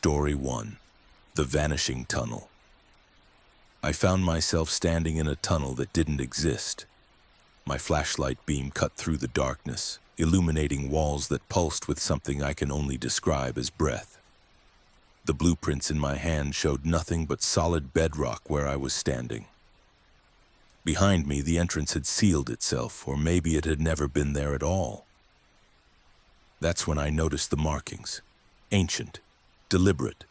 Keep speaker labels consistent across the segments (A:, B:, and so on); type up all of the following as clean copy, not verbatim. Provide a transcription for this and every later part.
A: Story 1. The Vanishing Tunnel. I found myself standing in a tunnel that didn't exist. My flashlight beam cut through the darkness, illuminating walls that pulsed with something I can only describe as breath. The blueprints in my hand showed nothing but solid bedrock where I was standing. Behind me, the entrance had sealed itself, or maybe it had never been there at all. That's when I noticed the markings. Ancient, deliberate,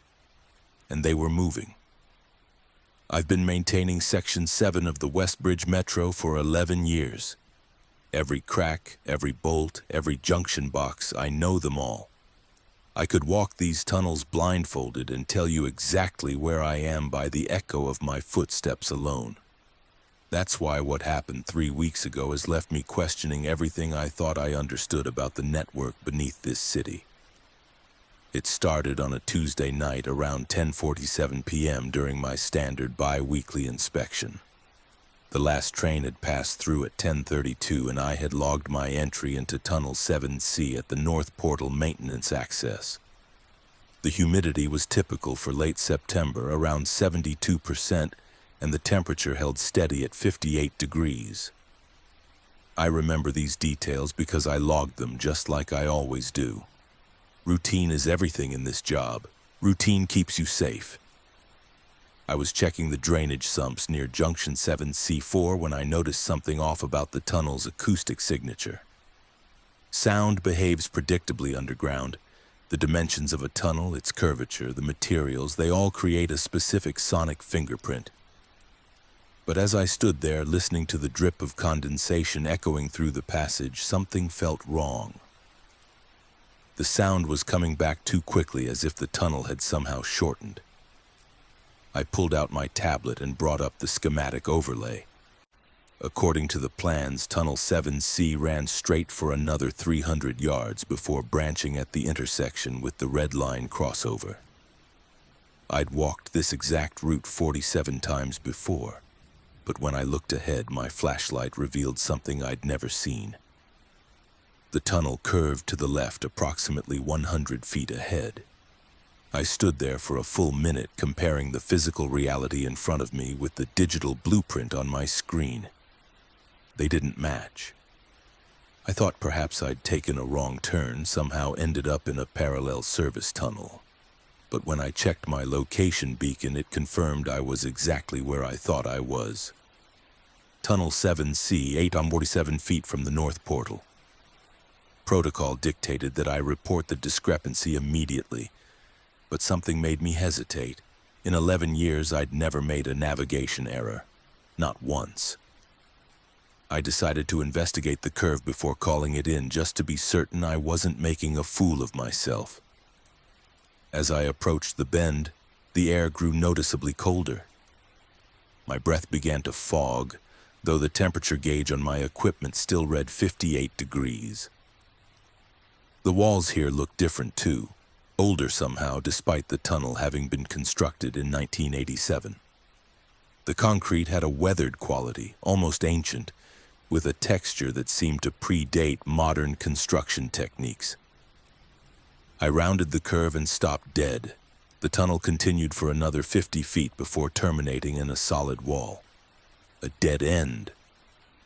A: and they were moving. I've been maintaining Section 7 of the Westbridge Metro for 11 years. Every crack, every bolt, every junction box, I know them all. I could walk these tunnels blindfolded and tell you exactly where I am by the echo of my footsteps alone. That's why what happened 3 weeks ago has left me questioning everything I thought I understood about the network beneath this city. It started on a Tuesday night around 10:47 p.m. during my standard bi-weekly inspection. The last train had passed through at 10:32 and I had logged my entry into Tunnel 7C at the North Portal maintenance access. The humidity was typical for late September, around 72%, and the temperature held steady at 58 degrees. I remember these details because I logged them just like I always do. Routine is everything in this job. Routine keeps you safe. I was checking the drainage sumps near Junction 7C4 when I noticed something off about the tunnel's acoustic signature. Sound behaves predictably underground. The dimensions of a tunnel, its curvature, the materials, they all create a specific sonic fingerprint. But as I stood there listening to the drip of condensation echoing through the passage, something felt wrong. The sound was coming back too quickly, as if the tunnel had somehow shortened. I pulled out my tablet and brought up the schematic overlay. According to the plans, Tunnel 7C ran straight for another 300 yards before branching at the intersection with the Red Line crossover. I'd walked this exact route 47 times before, but when I looked ahead, my flashlight revealed something I'd never seen. The tunnel curved to the left approximately 100 feet ahead. I stood there for a full minute comparing the physical reality in front of me with the digital blueprint on my screen. They didn't match. I thought perhaps I'd taken a wrong turn, somehow ended up in a parallel service tunnel. But when I checked my location beacon, it confirmed I was exactly where I thought I was. Tunnel 7C, 847 feet from the North Portal. Protocol dictated that I report the discrepancy immediately, but something made me hesitate. In 11 years, I'd never made a navigation error. Not once. I decided to investigate the curve before calling it in, just to be certain I wasn't making a fool of myself. As I approached the bend, the air grew noticeably colder. My breath began to fog, though the temperature gauge on my equipment still read 58 degrees. The walls here looked different too, older somehow despite the tunnel having been constructed in 1987. The concrete had a weathered quality, almost ancient, with a texture that seemed to predate modern construction techniques. I rounded the curve and stopped dead. The tunnel continued for another 50 feet before terminating in a solid wall. A dead end.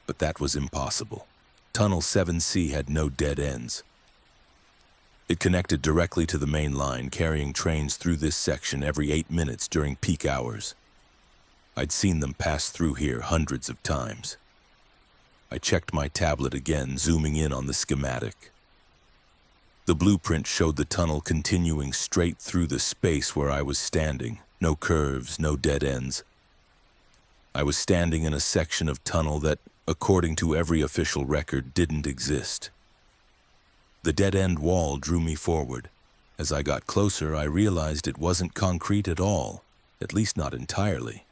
A: But that was impossible. Tunnel 7C had no dead ends. It connected directly to the main line, carrying trains through this section every 8 minutes during peak hours. I'd seen them pass through here hundreds of times. I checked my tablet again, zooming in on the schematic. The blueprint showed the tunnel continuing straight through the space where I was standing. No curves, no dead ends. I was standing in a section of tunnel that, according to every official record, didn't exist. The dead-end wall drew me forward. As I got closer, I realized it wasn't concrete at all, at least not entirely.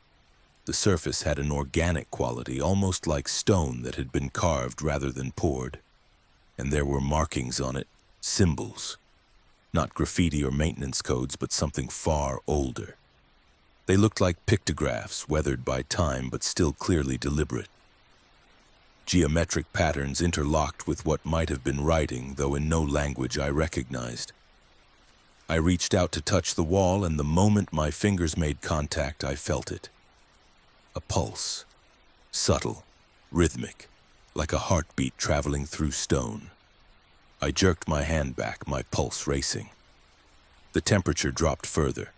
A: The surface had an organic quality, almost like stone that had been carved rather than poured. And there were markings on it, symbols. Not graffiti or maintenance codes, but something far older. They looked like pictographs, weathered by time but still clearly deliberate. Geometric patterns interlocked with what might have been writing, though in no language I recognized. I reached out to touch the wall, and the moment my fingers made contact, I felt it. A pulse. Subtle, rhythmic, like a heartbeat traveling through stone. I jerked my hand back, my pulse racing. The temperature dropped further.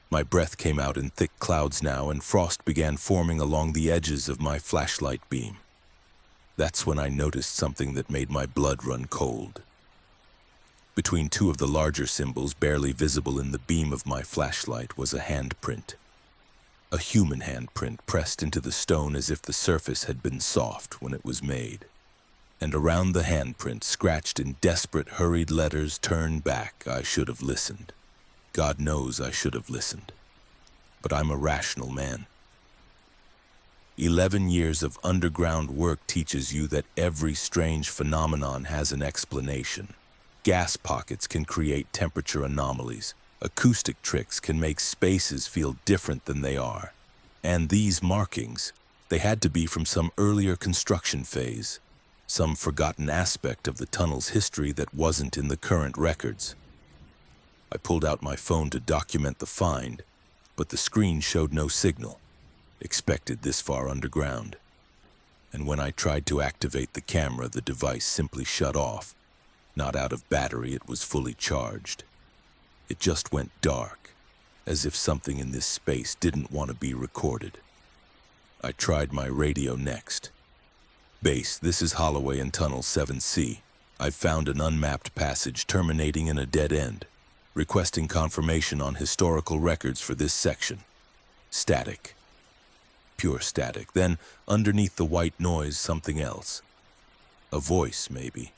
A: My breath came out in thick clouds now, and frost began forming along the edges of my flashlight beam. That's when I noticed something that made my blood run cold. Between two of the larger symbols, barely visible in the beam of my flashlight, was a handprint. A human handprint pressed into the stone as if the surface had been soft when it was made. And around the handprint, scratched in desperate, hurried letters, "Turn back, I should have listened." God knows I should have listened. But I'm a rational man. 11 years of underground work teaches you that every strange phenomenon has an explanation. Gas pockets can create temperature anomalies. Acoustic tricks can make spaces feel different than they are. And these markings, they had to be from some earlier construction phase, some forgotten aspect of the tunnel's history that wasn't in the current records. I pulled out my phone to document the find, but the screen showed no signal, expected this far underground. And when I tried to activate the camera, the device simply shut off. Not out of battery, it was fully charged. It just went dark, as if something in this space didn't want to be recorded. I tried my radio next. "Base, this is Holloway and Tunnel 7C. I've found an unmapped passage terminating in a dead end. Requesting confirmation on historical records for this section." Static. Pure static. Then, underneath the white noise, something else. A voice, maybe.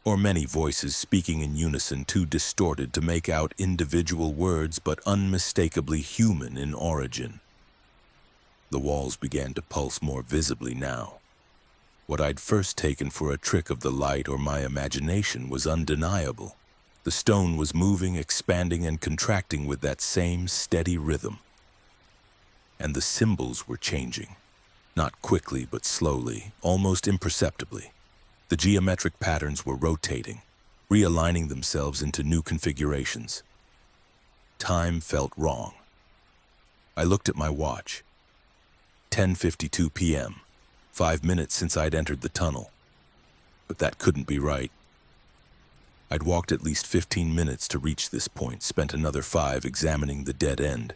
A: Or many voices speaking in unison, too distorted to make out individual words, but unmistakably human in origin. The walls began to pulse more visibly now. What I'd first taken for a trick of the light or my imagination was undeniable. The stone was moving, expanding, and contracting with that same steady rhythm. And the symbols were changing. Not quickly, but slowly, almost imperceptibly. The geometric patterns were rotating, realigning themselves into new configurations. Time felt wrong. I looked at my watch. 10:52 p.m., 5 minutes since I'd entered the tunnel. But that couldn't be right. I'd walked at least 15 minutes to reach this point, spent another 5 examining the dead end.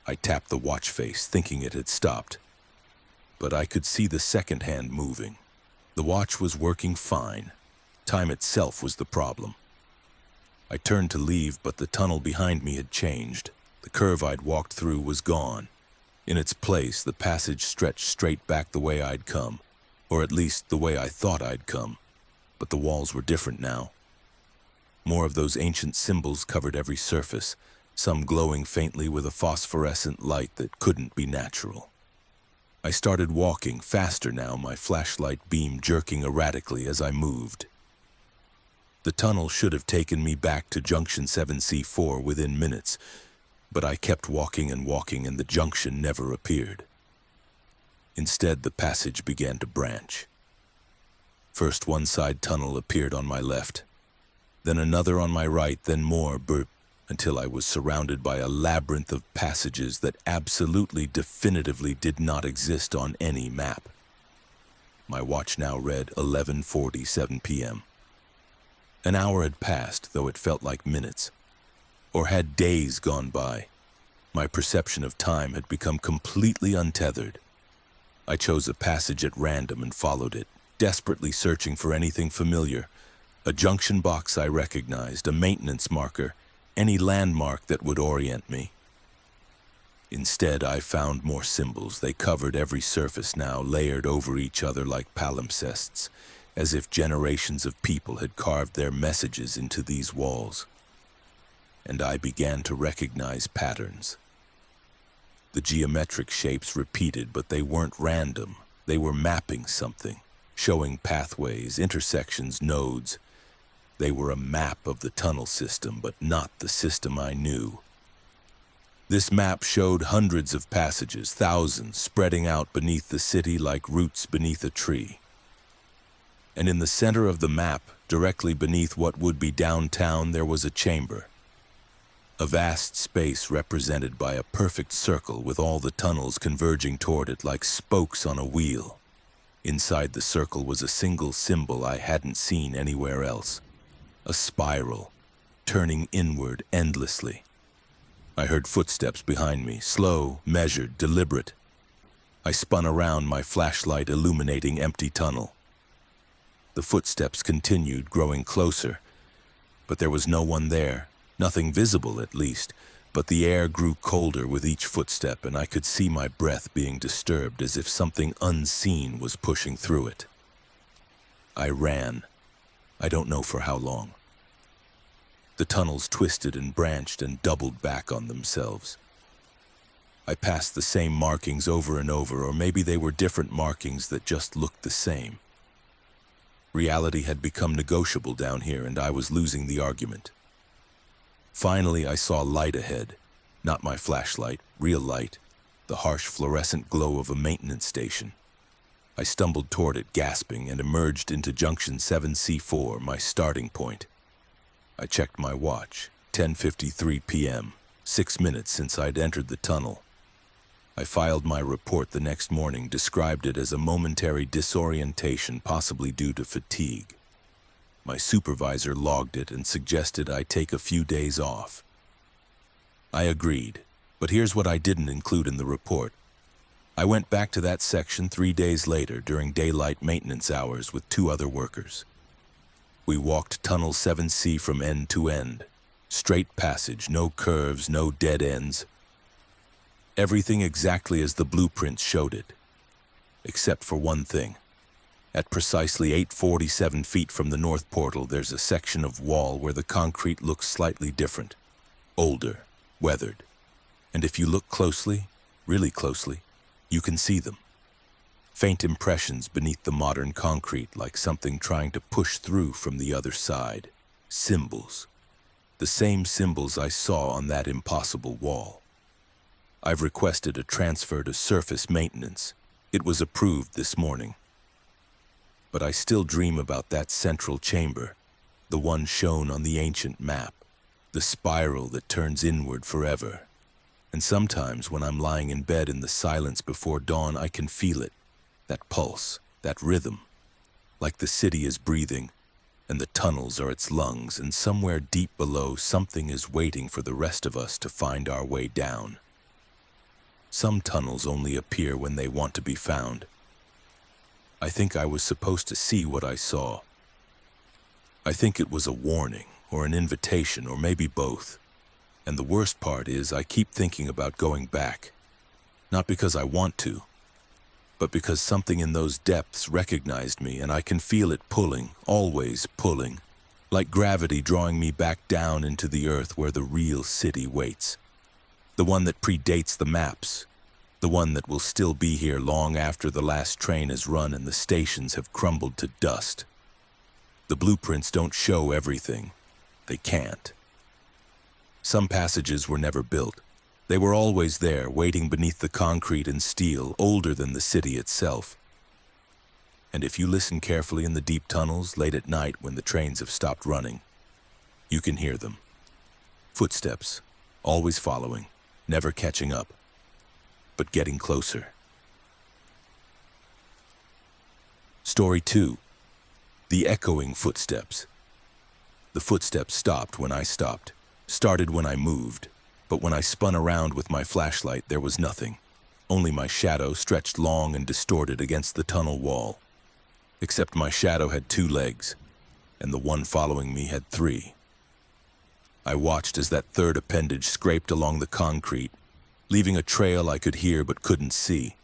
A: I tapped the watch face, thinking it had stopped. But I could see the second hand moving. The watch was working fine. Time itself was the problem. I turned to leave, but the tunnel behind me had changed. The curve I'd walked through was gone. In its place, the passage stretched straight back the way I'd come, or at least the way I thought I'd come. But the walls were different now. More of those ancient symbols covered every surface, some glowing faintly with a phosphorescent light that couldn't be natural. I started walking, faster now, my flashlight beam jerking erratically as I moved. The tunnel should have taken me back to Junction 7C4 within minutes, but I kept walking and walking, and the junction never appeared. Instead, the passage began to branch. First, one side tunnel appeared on my left, then another on my right, then more, until I was surrounded by a labyrinth of passages that absolutely, definitively did not exist on any map. My watch now read 11:47 p.m. An hour had passed, though it felt like minutes. Or had days gone by? My perception of time had become completely untethered. I chose a passage at random and followed it, desperately searching for anything familiar. A junction box I recognized, a maintenance marker, any landmark that would orient me. Instead, I found more symbols. They covered every surface now, layered over each other like palimpsests, as if generations of people had carved their messages into these walls. And I began to recognize patterns. The geometric shapes repeated, but they weren't random. They were mapping something, showing pathways, intersections, nodes. They were a map of the tunnel system, but not the system I knew. This map showed hundreds of passages, thousands, spreading out beneath the city like roots beneath a tree. And in the center of the map, directly beneath what would be downtown, there was a chamber. A vast space represented by a perfect circle with all the tunnels converging toward it like spokes on a wheel. Inside the circle was a single symbol I hadn't seen anywhere else. A spiral, turning inward endlessly. I heard footsteps behind me, slow, measured, deliberate. I spun around, my flashlight illuminating empty tunnel. The footsteps continued, growing closer, but there was no one there, nothing visible at least, but the air grew colder with each footstep and I could see my breath being disturbed as if something unseen was pushing through it. I ran. I don't know for how long. The tunnels twisted and branched and doubled back on themselves. I passed the same markings over and over, or maybe they were different markings that just looked the same. Reality had become negotiable down here and I was losing the argument. Finally, I saw light ahead. Not my flashlight, real light, the harsh fluorescent glow of a maintenance station. I stumbled toward it, gasping, and emerged into Junction 7C4, my starting point. I checked my watch, 10:53 p.m., 6 minutes since I'd entered the tunnel. I filed my report the next morning, described it as a momentary disorientation, possibly due to fatigue. My supervisor logged it and suggested I take a few days off. I agreed, but here's what I didn't include in the report. I went back to that section 3 days later during daylight maintenance hours with 2 other workers. We walked Tunnel 7C from end to end. Straight passage, no curves, no dead ends. Everything exactly as the blueprints showed it. Except for one thing. At precisely 847 feet from the north portal, there's a section of wall where the concrete looks slightly different. Older, weathered. And if you look closely, really closely, you can see them. Faint impressions beneath the modern concrete, like something trying to push through from the other side. Symbols. The same symbols I saw on that impossible wall. I've requested a transfer to surface maintenance. It was approved this morning. But I still dream about that central chamber, the one shown on the ancient map, the spiral that turns inward forever. And sometimes when I'm lying in bed in the silence before dawn, I can feel it, that pulse, that rhythm, like the city is breathing, and the tunnels are its lungs, and somewhere deep below something is waiting for the rest of us to find our way down. Some tunnels only appear when they want to be found. I think I was supposed to see what I saw. I think it was a warning, or an invitation, or maybe both. And the worst part is I keep thinking about going back. Not because I want to, but because something in those depths recognized me and I can feel it pulling, always pulling, like gravity drawing me back down into the earth where the real city waits. The one that predates the maps. The one that will still be here long after the last train has run and the stations have crumbled to dust. The blueprints don't show everything. They can't. Some passages were never built. They were always there, waiting beneath the concrete and steel, older than the city itself. And if you listen carefully in the deep tunnels late at night when the trains have stopped running, you can hear them. Footsteps, always following, never catching up, but getting closer. Story 2. The echoing footsteps. The footsteps stopped when I stopped, started when I moved, but when I spun around with my flashlight, there was nothing. Only my shadow stretched long and distorted against the tunnel wall. Except my shadow had 2 legs, and the one following me had 3. I watched as that third appendage scraped along the concrete, leaving a trail I could hear but couldn't see.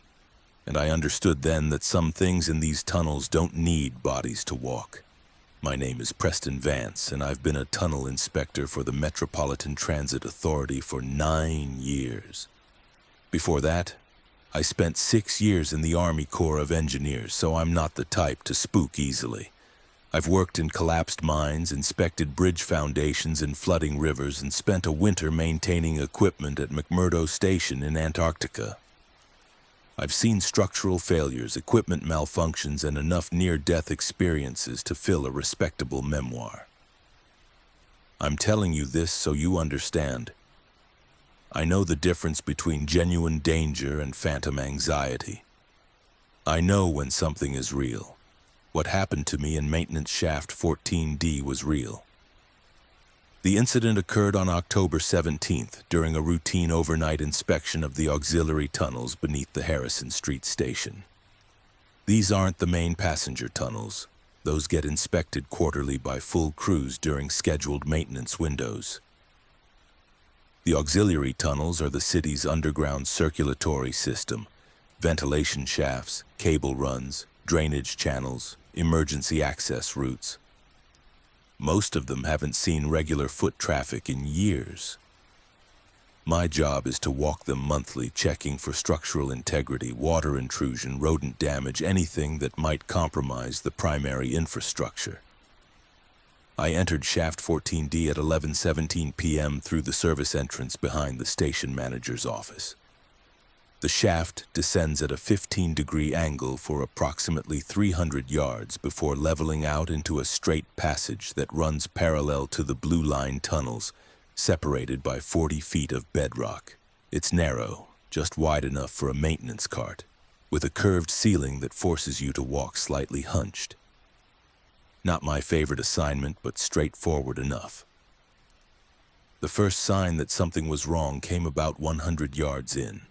A: And I understood then that some things in these tunnels don't need bodies to walk. My name is Preston Vance, and I've been a tunnel inspector for the Metropolitan Transit Authority for 9 years. Before that, I spent 6 years in the Army Corps of Engineers, so I'm not the type to spook easily. I've worked in collapsed mines, inspected bridge foundations in flooding rivers, and spent a winter maintaining equipment at McMurdo Station in Antarctica. I've seen structural failures, equipment malfunctions, and enough near-death experiences to fill a respectable memoir. I'm telling you this so you understand. I know the difference between genuine danger and phantom anxiety. I know when something is real. What happened to me in maintenance shaft 14D was real. The incident occurred on October 17th during a routine overnight inspection of the auxiliary tunnels beneath the Harrison Street station. These aren't the main passenger tunnels. Those get inspected quarterly by full crews during scheduled maintenance windows. The auxiliary tunnels are the city's underground circulatory system, ventilation shafts, cable runs, drainage channels, emergency access routes. Most of them haven't seen regular foot traffic in years. My job is to walk them monthly, checking for structural integrity, water intrusion, rodent damage, anything that might compromise the primary infrastructure. I entered shaft 14D at 11:17 p.m. through the service entrance behind the station manager's office. The shaft descends at a 15-degree angle for approximately 300 yards before leveling out into a straight passage that runs parallel to the Blue Line tunnels, separated by 40 feet of bedrock. It's narrow, just wide enough for a maintenance cart, with a curved ceiling that forces you to walk slightly hunched. Not my favorite assignment, but straightforward enough. The first sign that something was wrong came about 100 yards in.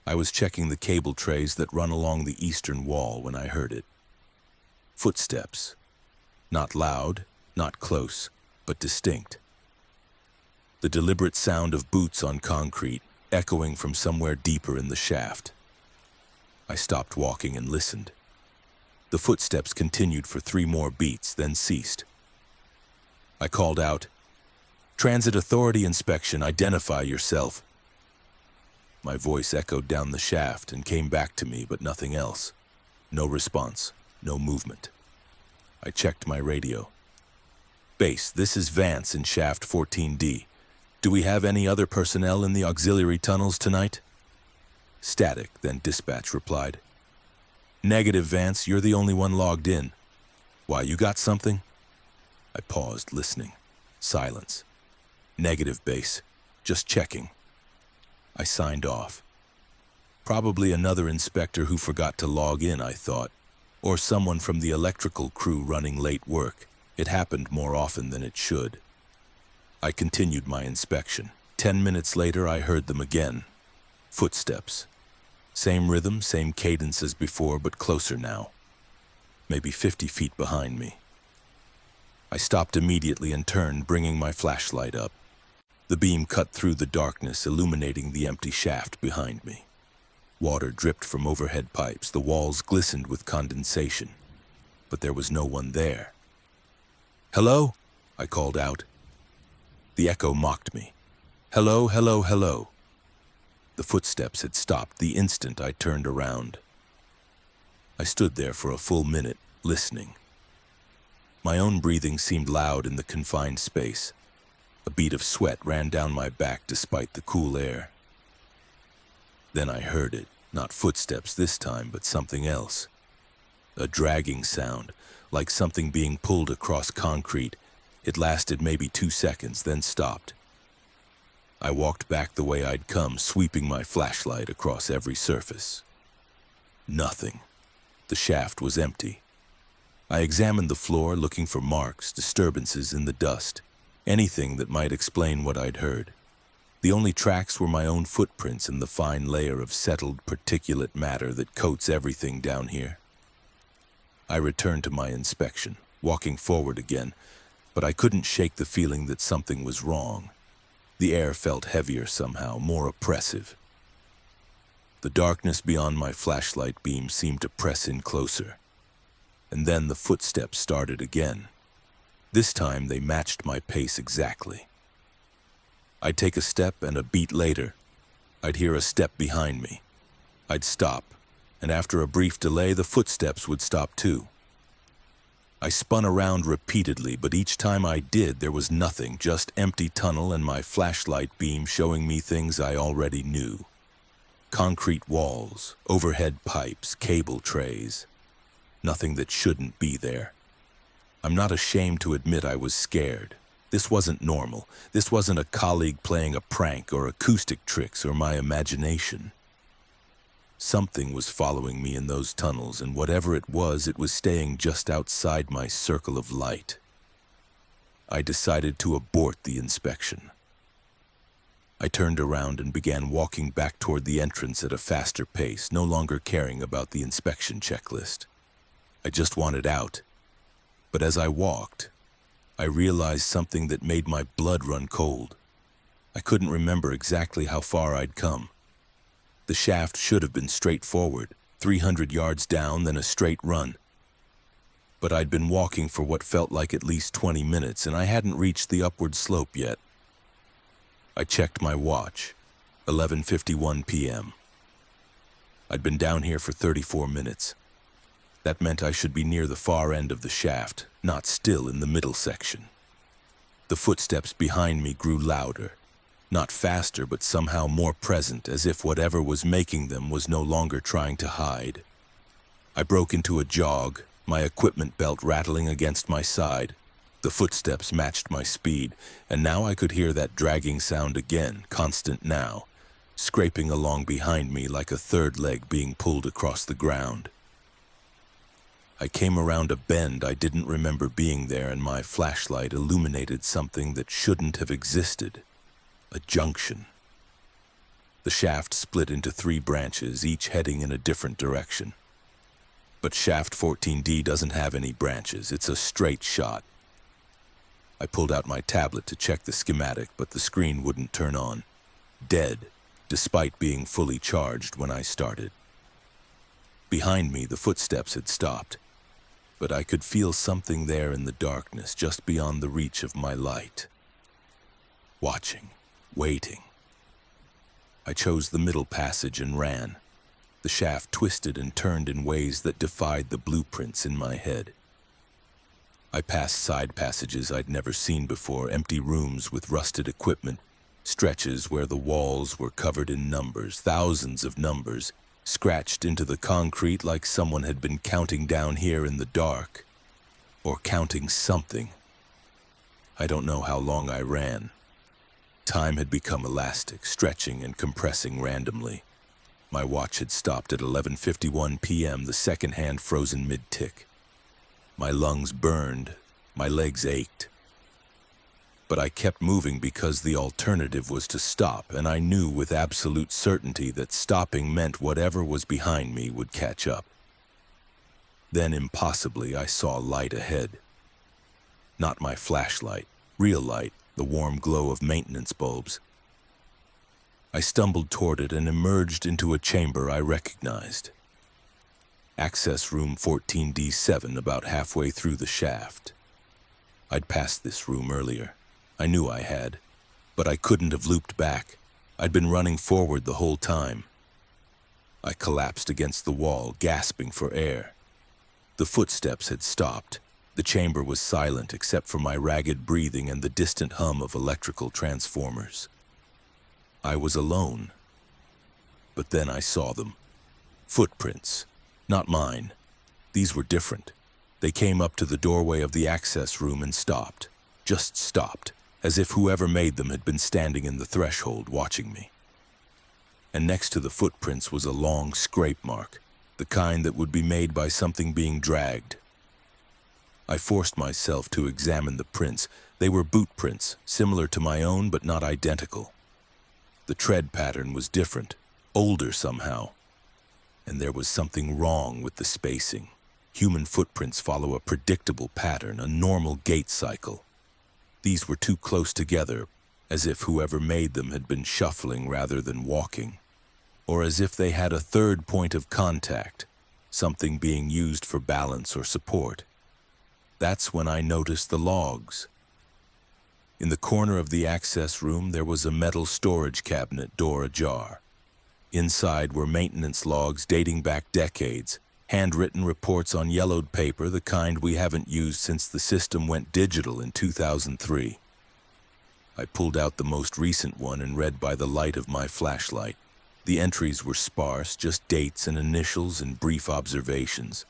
A: I was checking the cable trays that run along the eastern wall when I heard it. Footsteps. Not loud, not close, but distinct. The deliberate sound of boots on concrete, echoing from somewhere deeper in the shaft. I stopped walking and listened. The footsteps continued for 3 more beats, then ceased. I called out, "Transit Authority inspection, identify yourself." My voice echoed down the shaft and came back to me, but nothing else. No response, no movement. I checked my radio. "Base, this is Vance in shaft 14D. Do we have any other personnel in the auxiliary tunnels tonight?" Static, then dispatch replied. "Negative, Vance, you're the only one logged in. Why, you got something?" I paused, listening. Silence. "Negative, Base. Just checking." I signed off. Probably another inspector who forgot to log in, I thought, or someone from the electrical crew running late work. It happened more often than it should. I continued my inspection. 10 minutes later, I heard them again. Footsteps. Same rhythm, same cadence as before, but closer now. Maybe 50 feet behind me. I stopped immediately and turned, bringing my flashlight up. The beam cut through the darkness, illuminating the empty shaft behind me. Water dripped from overhead pipes. The walls glistened with condensation. But there was no one there. "Hello?" I called out. The echo mocked me. "Hello, hello, hello." The footsteps had stopped the instant I turned around. I stood there for a full minute, listening. My own breathing seemed loud in the confined space. A bead of sweat ran down my back despite the cool air. Then I heard it, not footsteps this time, but something else. A dragging sound, like something being pulled across concrete. It lasted maybe 2 seconds, then stopped. I walked back the way I'd come, sweeping my flashlight across every surface. Nothing. The shaft was empty. I examined the floor, looking for marks, disturbances in the dust. Anything that might explain what I'd heard. The only tracks were my own footprints and the fine layer of settled particulate matter that coats everything down here. I returned to my inspection, walking forward again, but I couldn't shake the feeling that something was wrong. The air felt heavier somehow, more oppressive. The darkness beyond my flashlight beam seemed to press in closer. And then the footsteps started again. This time they matched my pace exactly. I'd take a step, and a beat later, I'd hear a step behind me. I'd stop, and after a brief delay, the footsteps would stop too. I spun around repeatedly, but each time I did, there was nothing, just empty tunnel and my flashlight beam showing me things I already knew. Concrete walls, overhead pipes, cable trays. Nothing that shouldn't be there. I'm not ashamed to admit I was scared. This wasn't normal. This wasn't a colleague playing a prank or acoustic tricks or my imagination. Something was following me in those tunnels, and whatever it was staying just outside my circle of light. I decided to abort the inspection. I turned around and began walking back toward the entrance at a faster pace, no longer caring about the inspection checklist. I just wanted out. But as I walked, I realized something that made my blood run cold. I couldn't remember exactly how far I'd come. The shaft should have been straightforward, 300 yards down, then a straight run. But I'd been walking for what felt like at least 20 minutes, and I hadn't reached the upward slope yet. I checked my watch, 11:51 p.m. I'd been down here for 34 minutes. That meant I should be near the far end of the shaft, not still in the middle section. The footsteps behind me grew louder, not faster but somehow more present, as if whatever was making them was no longer trying to hide. I broke into a jog, my equipment belt rattling against my side. The footsteps matched my speed, and now I could hear that dragging sound again, constant now, scraping along behind me like a third leg being pulled across the ground. I came around a bend I didn't remember being there, and my flashlight illuminated something that shouldn't have existed. A junction. The shaft split into 3 branches, each heading in a different direction. But shaft 14D doesn't have any branches. It's a straight shot. I pulled out my tablet to check the schematic, but the screen wouldn't turn on. Dead, despite being fully charged when I started. Behind me, the footsteps had stopped, but I could feel something there in the darkness just beyond the reach of my light. Watching, waiting. I chose the middle passage and ran. The shaft twisted and turned in ways that defied the blueprints in my head. I passed side passages I'd never seen before, empty rooms with rusted equipment, stretches where the walls were covered in numbers, thousands of numbers, scratched into the concrete like someone had been counting down here in the dark, or counting something. I don't know how long I ran. Time had become elastic, stretching and compressing randomly. My watch had stopped at 11:51 p.m., the second hand frozen mid-tick. My lungs burned, my legs ached. But I kept moving because the alternative was to stop, and I knew with absolute certainty that stopping meant whatever was behind me would catch up. Then, impossibly, I saw light ahead. Not my flashlight, real light, the warm glow of maintenance bulbs. I stumbled toward it and emerged into a chamber I recognized. Access room 14D7, about halfway through the shaft. I'd passed this room earlier. I knew I had, but I couldn't have looped back. I'd been running forward the whole time. I collapsed against the wall, gasping for air. The footsteps had stopped. The chamber was silent except for my ragged breathing and the distant hum of electrical transformers. I was alone. But then I saw them. Footprints. Not mine. These were different. They came up to the doorway of the access room and stopped. Just stopped, as if whoever made them had been standing in the threshold watching me. And next to the footprints was a long scrape mark, the kind that would be made by something being dragged. I forced myself to examine the prints. They were boot prints, similar to my own but not identical. The tread pattern was different, older somehow. And there was something wrong with the spacing. Human footprints follow a predictable pattern, a normal gait cycle. These were too close together, as if whoever made them had been shuffling rather than walking, or as if they had a third point of contact, something being used for balance or support. That's when I noticed the logs. In the corner of the access room, there was a metal storage cabinet, door ajar. Inside were maintenance logs dating back decades, handwritten reports on yellowed paper, the kind we haven't used since the system went digital in 2003. I pulled out the most recent one and read by the light of my flashlight. The entries were sparse, just dates and initials and brief observations.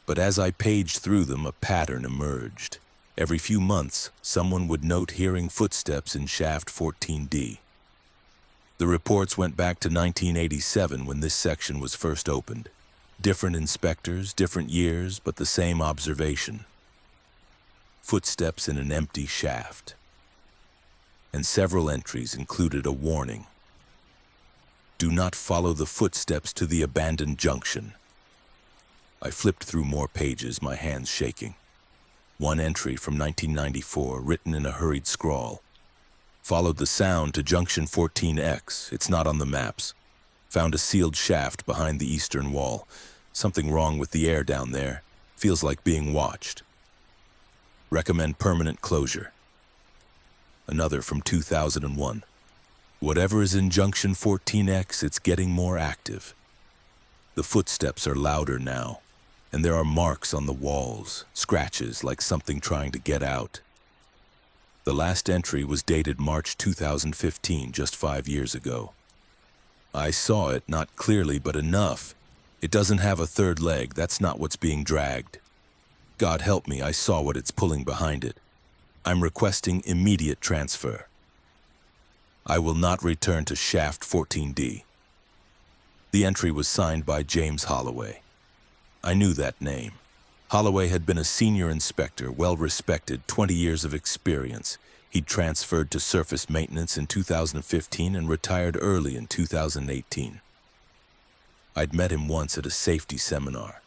A: But as I paged through them, a pattern emerged. Every few months, someone would note hearing footsteps in shaft 14D. The reports went back to 1987 when this section was first opened. Different inspectors, different years, but the same observation. Footsteps in an empty shaft. And several entries included a warning. Do not follow the footsteps to the abandoned junction. I flipped through more pages, my hands shaking. One entry from 1994, written in a hurried scrawl. Followed the sound to junction 14X. It's not on the maps. Found a sealed shaft behind the eastern wall. Something wrong with the air down there. Feels like being watched. Recommend permanent closure. Another from 2001. Whatever is in junction 14X, it's getting more active. The footsteps are louder now, and there are marks on the walls, scratches like something trying to get out. The last entry was dated March 2015, just 5 years ago. I saw it, not clearly, but enough. It doesn't have a third leg, that's not what's being dragged. God help me, I saw what it's pulling behind it. I'm requesting immediate transfer. I will not return to shaft 14D. The entry was signed by James Holloway. I knew that name. Holloway had been a senior inspector, well-respected, 20 years of experience. He'd transferred to surface maintenance in 2015 and retired early in 2018. I'd met him once at a safety seminar.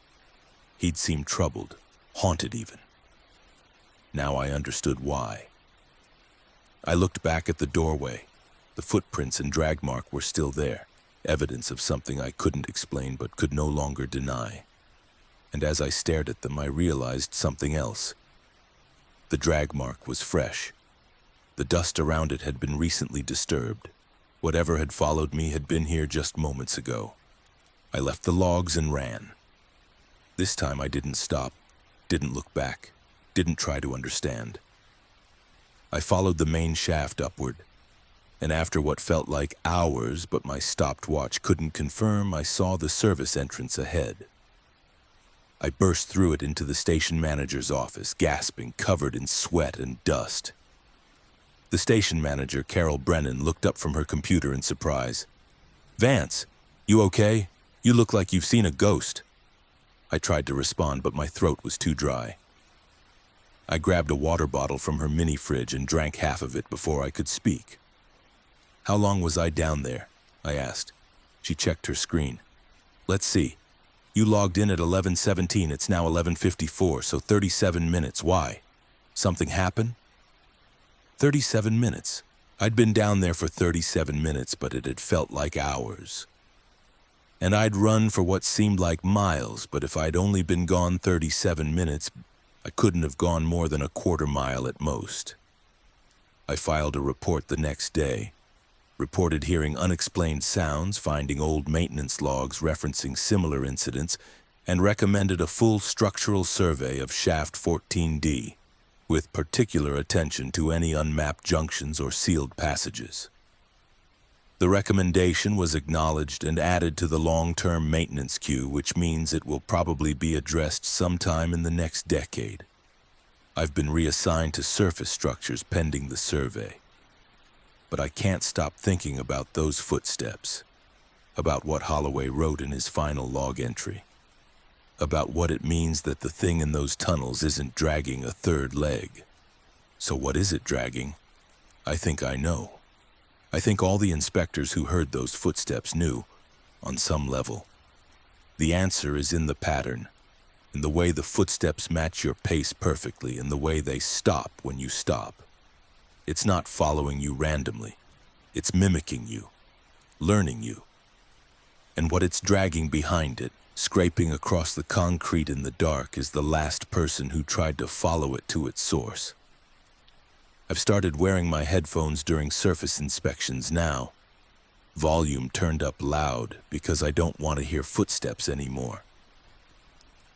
A: He'd seemed troubled, haunted even. Now I understood why. I looked back at the doorway. The footprints and drag mark were still there, evidence of something I couldn't explain but could no longer deny. And as I stared at them, I realized something else. The drag mark was fresh. The dust around it had been recently disturbed. Whatever had followed me had been here just moments ago. I left the logs and ran. This time I didn't stop, didn't look back, didn't try to understand. I followed the main shaft upward, and after what felt like hours, but my stopped watch couldn't confirm, I saw the service entrance ahead. I burst through it into the station manager's office, gasping, covered in sweat and dust. The station manager, Carol Brennan, looked up from her computer in surprise. "Vance, you okay? You look like you've seen a ghost." I tried to respond, but my throat was too dry. I grabbed a water bottle from her mini fridge and drank half of it before I could speak. "How long was I down there?" I asked. She checked her screen. "Let's see. You logged in at 11:17, it's now 11:54, so 37 minutes. Why? Something happened?" 37 minutes. I'd been down there for 37 minutes, but it had felt like hours. And I'd run for what seemed like miles, but if I'd only been gone 37 minutes, I couldn't have gone more than a quarter mile at most. I filed a report the next day. Reported hearing unexplained sounds, finding old maintenance logs referencing similar incidents, and recommended a full structural survey of shaft 14D, with particular attention to any unmapped junctions or sealed passages. The recommendation was acknowledged and added to the long-term maintenance queue, which means it will probably be addressed sometime in the next decade. I've been reassigned to surface structures pending the survey. But I can't stop thinking about those footsteps, about what Holloway wrote in his final log entry, about what it means that the thing in those tunnels isn't dragging a third leg. So what is it dragging? I think I know. I think all the inspectors who heard those footsteps knew, on some level. The answer is in the pattern, in the way the footsteps match your pace perfectly, in the way they stop when you stop. It's not following you randomly. It's mimicking you, learning you. And what it's dragging behind it, scraping across the concrete in the dark, is the last person who tried to follow it to its source. I've started wearing my headphones during surface inspections now. Volume turned up loud because I don't want to hear footsteps anymore.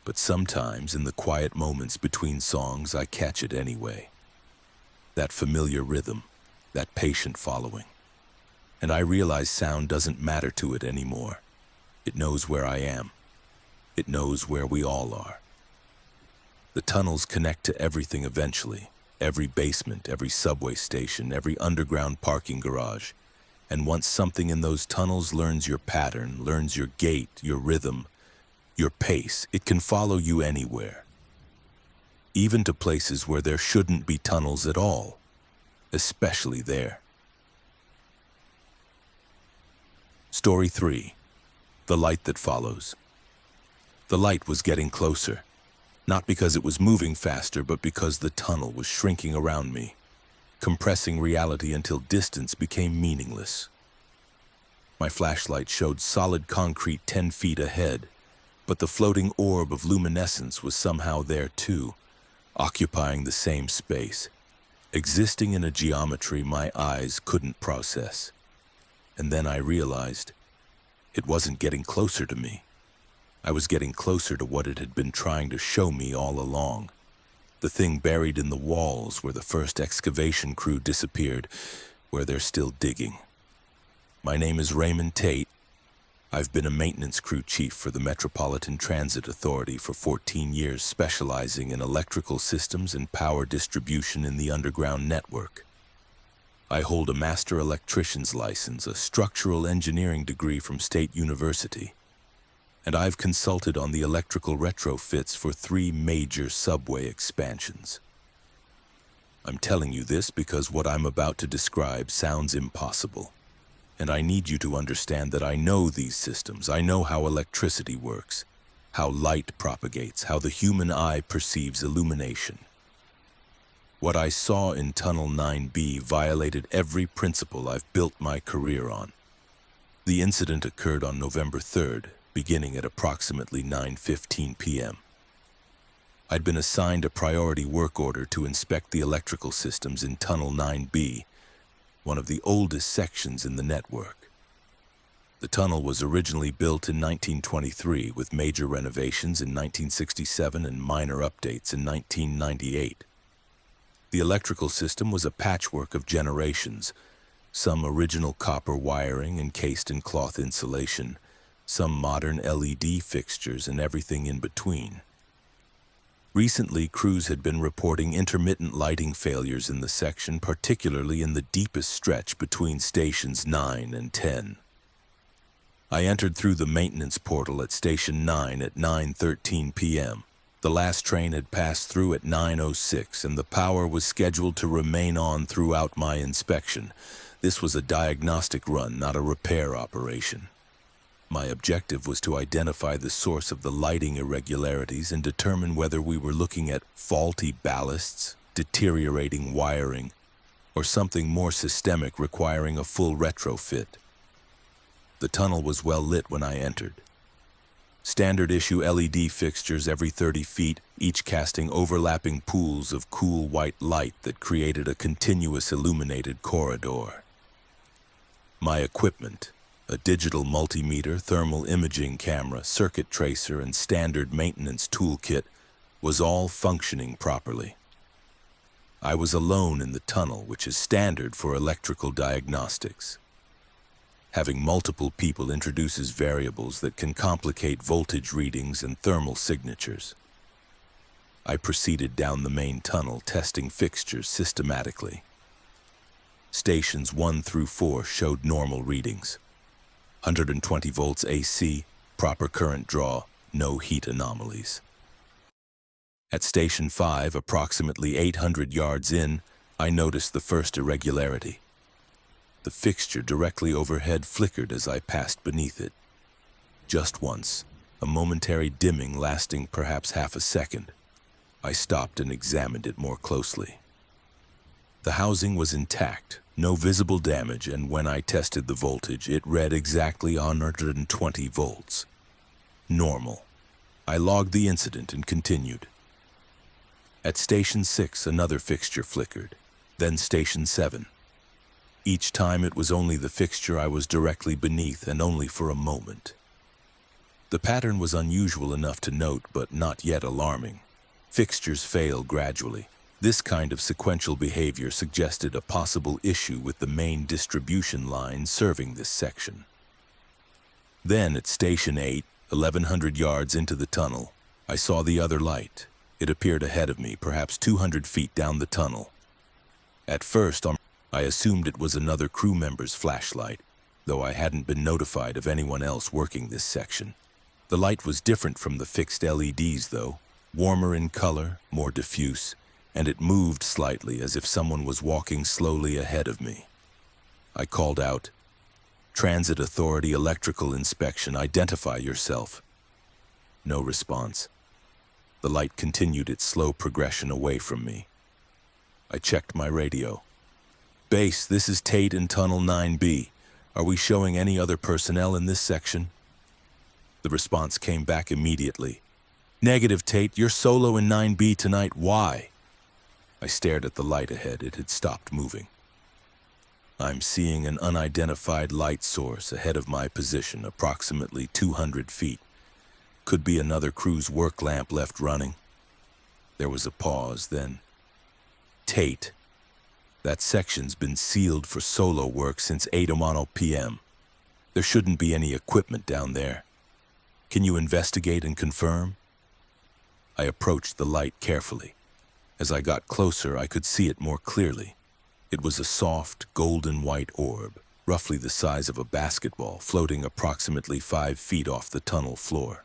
A: But sometimes in the quiet moments between songs, I catch it anyway. That familiar rhythm, that patient following. And I realize sound doesn't matter to it anymore. It knows where I am. It knows where we all are. The tunnels connect to everything eventually. Every basement, every subway station, every underground parking garage. And once something in those tunnels learns your pattern, learns your gait, your rhythm, your pace, it can follow you anywhere. Even to places where there shouldn't be tunnels at all, especially there. Story 3. The light that follows. The light was getting closer, not because it was moving faster, but because the tunnel was shrinking around me, compressing reality until distance became meaningless. My flashlight showed solid concrete 10 feet ahead, but the floating orb of luminescence was somehow there too, occupying the same space, existing in a geometry my eyes couldn't process. And then I realized it wasn't getting closer to me. I was getting closer to what it had been trying to show me all along. The thing buried in the walls where the first excavation crew disappeared, where they're still digging. My name is Raymond Tate. I've been a maintenance crew chief for the Metropolitan Transit Authority for 14 years, specializing in electrical systems and power distribution in the underground network. I hold a master electrician's license, a structural engineering degree from State University, and I've consulted on the electrical retrofits for 3 major subway expansions. I'm telling you this because what I'm about to describe sounds impossible, and I need you to understand that I know these systems. I know how electricity works, how light propagates, how the human eye perceives illumination. What I saw in Tunnel 9B violated every principle I've built my career on. The incident occurred on November 3rd, beginning at approximately 9:15 p.m. I'd been assigned a priority work order to inspect the electrical systems in Tunnel 9B, one of the oldest sections in the network. The tunnel was originally built in 1923 with major renovations in 1967 and minor updates in 1998. The electrical system was a patchwork of generations, some original copper wiring encased in cloth insulation, some modern LED fixtures, and everything in between. Recently, crews had been reporting intermittent lighting failures in the section, particularly in the deepest stretch between stations 9 and 10. I entered through the maintenance portal at Station 9 at 9:13 p.m. The last train had passed through at 9:06, and the power was scheduled to remain on throughout my inspection. This was a diagnostic run, not a repair operation. My objective was to identify the source of the lighting irregularities and determine whether we were looking at faulty ballasts, deteriorating wiring, or something more systemic requiring a full retrofit. The tunnel was well lit when I entered. Standard issue LED fixtures every 30 feet, each casting overlapping pools of cool white light that created a continuous illuminated corridor. My equipment, a digital multimeter, thermal imaging camera, circuit tracer, and standard maintenance toolkit, was all functioning properly. I was alone in the tunnel, which is standard for electrical diagnostics. Having multiple people introduces variables that can complicate voltage readings and thermal signatures. I proceeded down the main tunnel, testing fixtures systematically. Stations 1 through 4 showed normal readings. 120 volts AC, proper current draw, no heat anomalies. At Station 5, approximately 800 yards in, I noticed the first irregularity. The fixture directly overhead flickered as I passed beneath it. Just once, a momentary dimming lasting perhaps half a second. I stopped and examined it more closely. The housing was intact, no visible damage, and when I tested the voltage, it read exactly 120 volts. Normal. I logged the incident and continued. At Station 6, another fixture flickered, then Station 7. Each time it was only the fixture I was directly beneath, and only for a moment. The pattern was unusual enough to note, but not yet alarming. Fixtures fail gradually. This kind of sequential behavior suggested a possible issue with the main distribution line serving this section. Then at Station 8, 1,100 yards into the tunnel, I saw the other light. It appeared ahead of me, perhaps 200 feet down the tunnel. At first, I assumed it was another crew member's flashlight, though I hadn't been notified of anyone else working this section. The light was different from the fixed LEDs, though, warmer in color, more diffuse, and it moved slightly as if someone was walking slowly ahead of me. I called out, "Transit Authority Electrical Inspection, identify yourself." No response. The light continued its slow progression away from me. I checked my radio. "Base, this is Tate in Tunnel 9B. Are we showing any other personnel in this section?" The response came back immediately. "Negative, Tate. You're solo in 9B tonight. Why?" I stared at the light ahead. It had stopped moving. "I'm seeing an unidentified light source ahead of my position, approximately 200 feet. Could be another crew's work lamp left running." There was a pause, then, "Tate, that section's been sealed for solo work since 8 p.m. There shouldn't be any equipment down there. Can you investigate and confirm?" I approached the light carefully. As I got closer, I could see it more clearly. It was a soft, golden-white orb, roughly the size of a basketball, floating approximately 5 feet off the tunnel floor.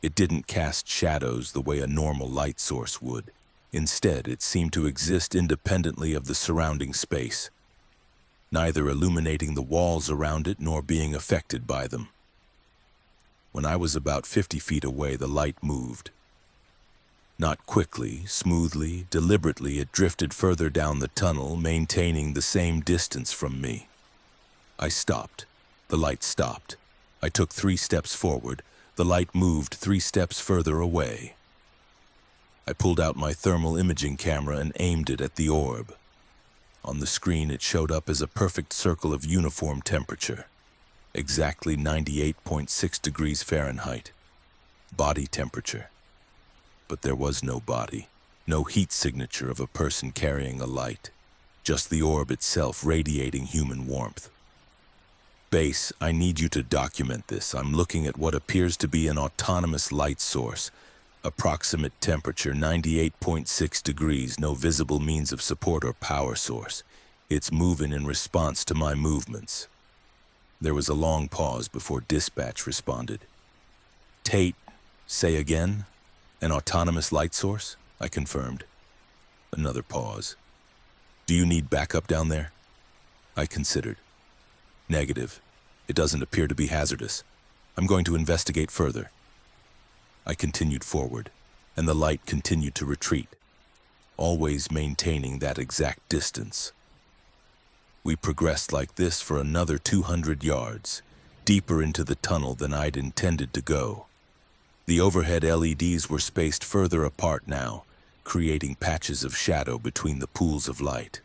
A: It didn't cast shadows the way a normal light source would. Instead, it seemed to exist independently of the surrounding space, neither illuminating the walls around it nor being affected by them. When I was about 50 feet away, the light moved. Not quickly, smoothly, deliberately, it drifted further down the tunnel, maintaining the same distance from me. I stopped. The light stopped. I took 3 steps forward. The light moved 3 steps further away. I pulled out my thermal imaging camera and aimed it at the orb. On the screen, it showed up as a perfect circle of uniform temperature, exactly 98.6 degrees Fahrenheit. Body temperature. But there was no body, no heat signature of a person carrying a light, just the orb itself radiating human warmth. "Base, I need you to document this. I'm looking at what appears to be an autonomous light source. Approximate temperature 98.6 degrees, no visible means of support or power source. It's moving in response to my movements." There was a long pause before dispatch responded. "Tate, say again? An autonomous light source?" I confirmed. Another pause. "Do you need backup down there?" I considered. "Negative. It doesn't appear to be hazardous. I'm going to investigate further." I continued forward, and the light continued to retreat, always maintaining that exact distance. We progressed like this for another 200 yards, deeper into the tunnel than I'd intended to go. The overhead LEDs were spaced further apart now, creating patches of shadow between the pools of light.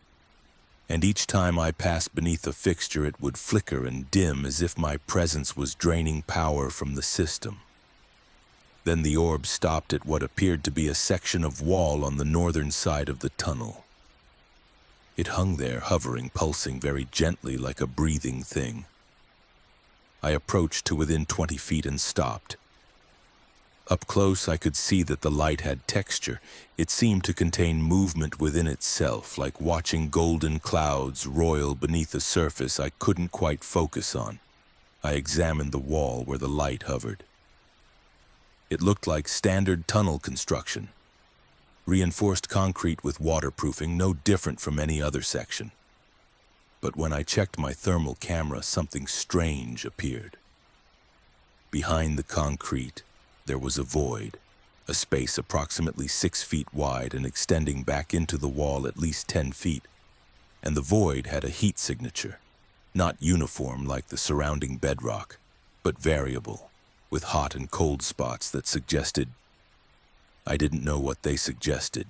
A: And each time I passed beneath a fixture, it would flicker and dim as if my presence was draining power from the system. Then the orb stopped at what appeared to be a section of wall on the northern side of the tunnel. It hung there, hovering, pulsing very gently like a breathing thing. I approached to within 20 feet and stopped. Up close, I could see that the light had texture. It seemed to contain movement within itself, like watching golden clouds roil beneath a surface I couldn't quite focus on. I examined the wall where the light hovered. It looked like standard tunnel construction. Reinforced concrete with waterproofing, no different from any other section. But when I checked my thermal camera, something strange appeared. Behind the concrete, there was a void, a space approximately 6 feet wide and extending back into the wall at least 10 feet. And the void had a heat signature, not uniform like the surrounding bedrock, but variable, with hot and cold spots that suggested— I didn't know what they suggested.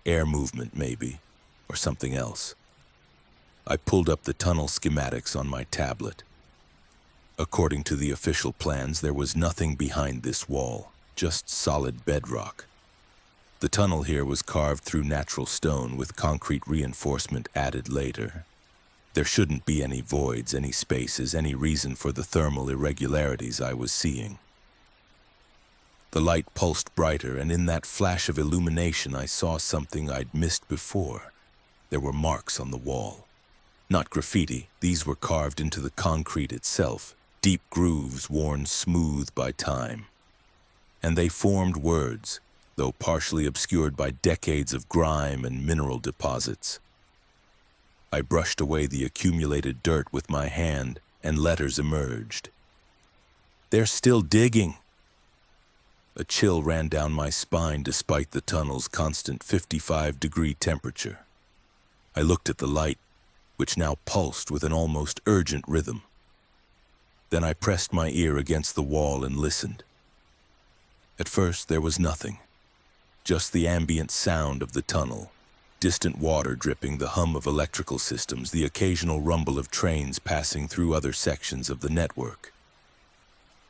A: Air movement, maybe, or something else. I pulled up the tunnel schematics on my tablet. According to the official plans, there was nothing behind this wall, just solid bedrock. The tunnel here was carved through natural stone with concrete reinforcement added later. There shouldn't be any voids, any spaces, any reason for the thermal irregularities I was seeing. The light pulsed brighter, and in that flash of illumination I saw something I'd missed before. There were marks on the wall. Not graffiti, these were carved into the concrete itself, deep grooves worn smooth by time. And they formed words, though partially obscured by decades of grime and mineral deposits. I brushed away the accumulated dirt with my hand, and letters emerged. "They're still digging." A chill ran down my spine despite the tunnel's constant 55-degree temperature. I looked at the light, which now pulsed with an almost urgent rhythm. Then I pressed my ear against the wall and listened. At first there was nothing, just the ambient sound of the tunnel, distant water dripping, the hum of electrical systems, the occasional rumble of trains passing through other sections of the network.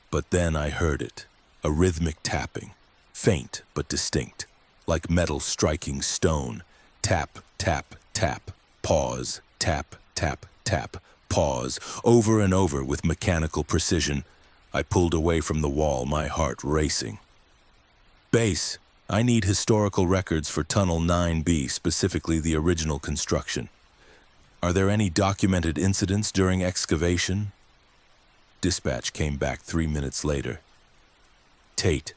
A: But then I heard it, a rhythmic tapping, faint but distinct, like metal striking stone. Tap, tap, tap, pause, tap, tap, tap, pause, over and over with mechanical precision. I pulled away from the wall, my heart racing. "Base, I need historical records for Tunnel 9B, specifically the original construction. Are there any documented incidents during excavation?" Dispatch came back 3 minutes later. "Tate,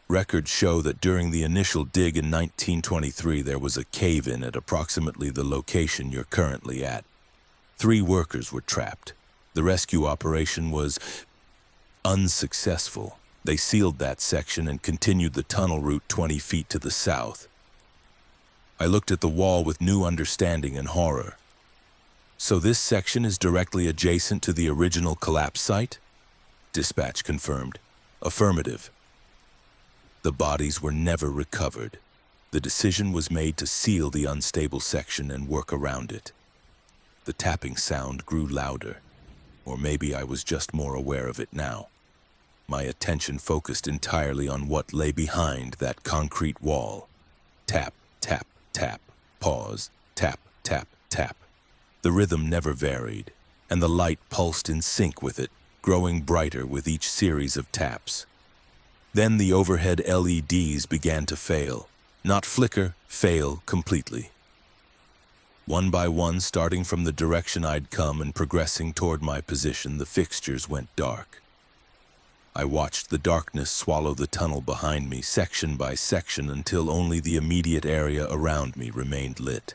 A: records show that during the initial dig in 1923 there was a cave-in at approximately the location you're currently at. 3 workers were trapped. The rescue operation was unsuccessful. They sealed that section and continued the tunnel route 20 feet to the south." I looked at the wall with new understanding and horror. "So this section is directly adjacent to the original collapse site?" Dispatch confirmed. "Affirmative." The bodies were never recovered. The decision was made to seal the unstable section and work around it. The tapping sound grew louder, or maybe I was just more aware of it now. My attention focused entirely on what lay behind that concrete wall. Tap, tap, tap, pause, tap, tap, tap. The rhythm never varied, and the light pulsed in sync with it, growing brighter with each series of taps. Then the overhead LEDs began to fail. Not flicker, fail completely. One by one, starting from the direction I'd come and progressing toward my position, the fixtures went dark. I watched the darkness swallow the tunnel behind me, section by section, until only the immediate area around me remained lit.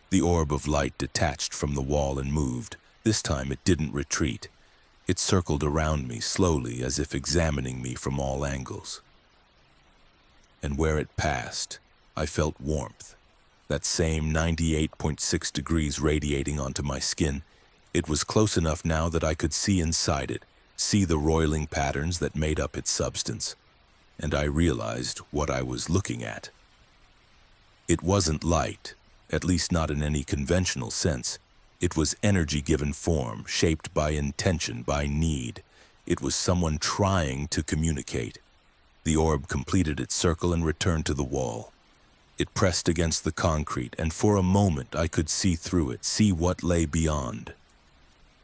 A: The orb of light detached from the wall and moved. This time it didn't retreat. It circled around me slowly, as if examining me from all angles. And where it passed, I felt warmth. That same 98.6 degrees radiating onto my skin. It was close enough now that I could see inside it, see the roiling patterns that made up its substance. And I realized what I was looking at. It wasn't light, at least not in any conventional sense. It was energy given form, shaped by intention, by need. It was someone trying to communicate. The orb completed its circle and returned to the wall. It pressed against the concrete, and for a moment I could see through it, see what lay beyond.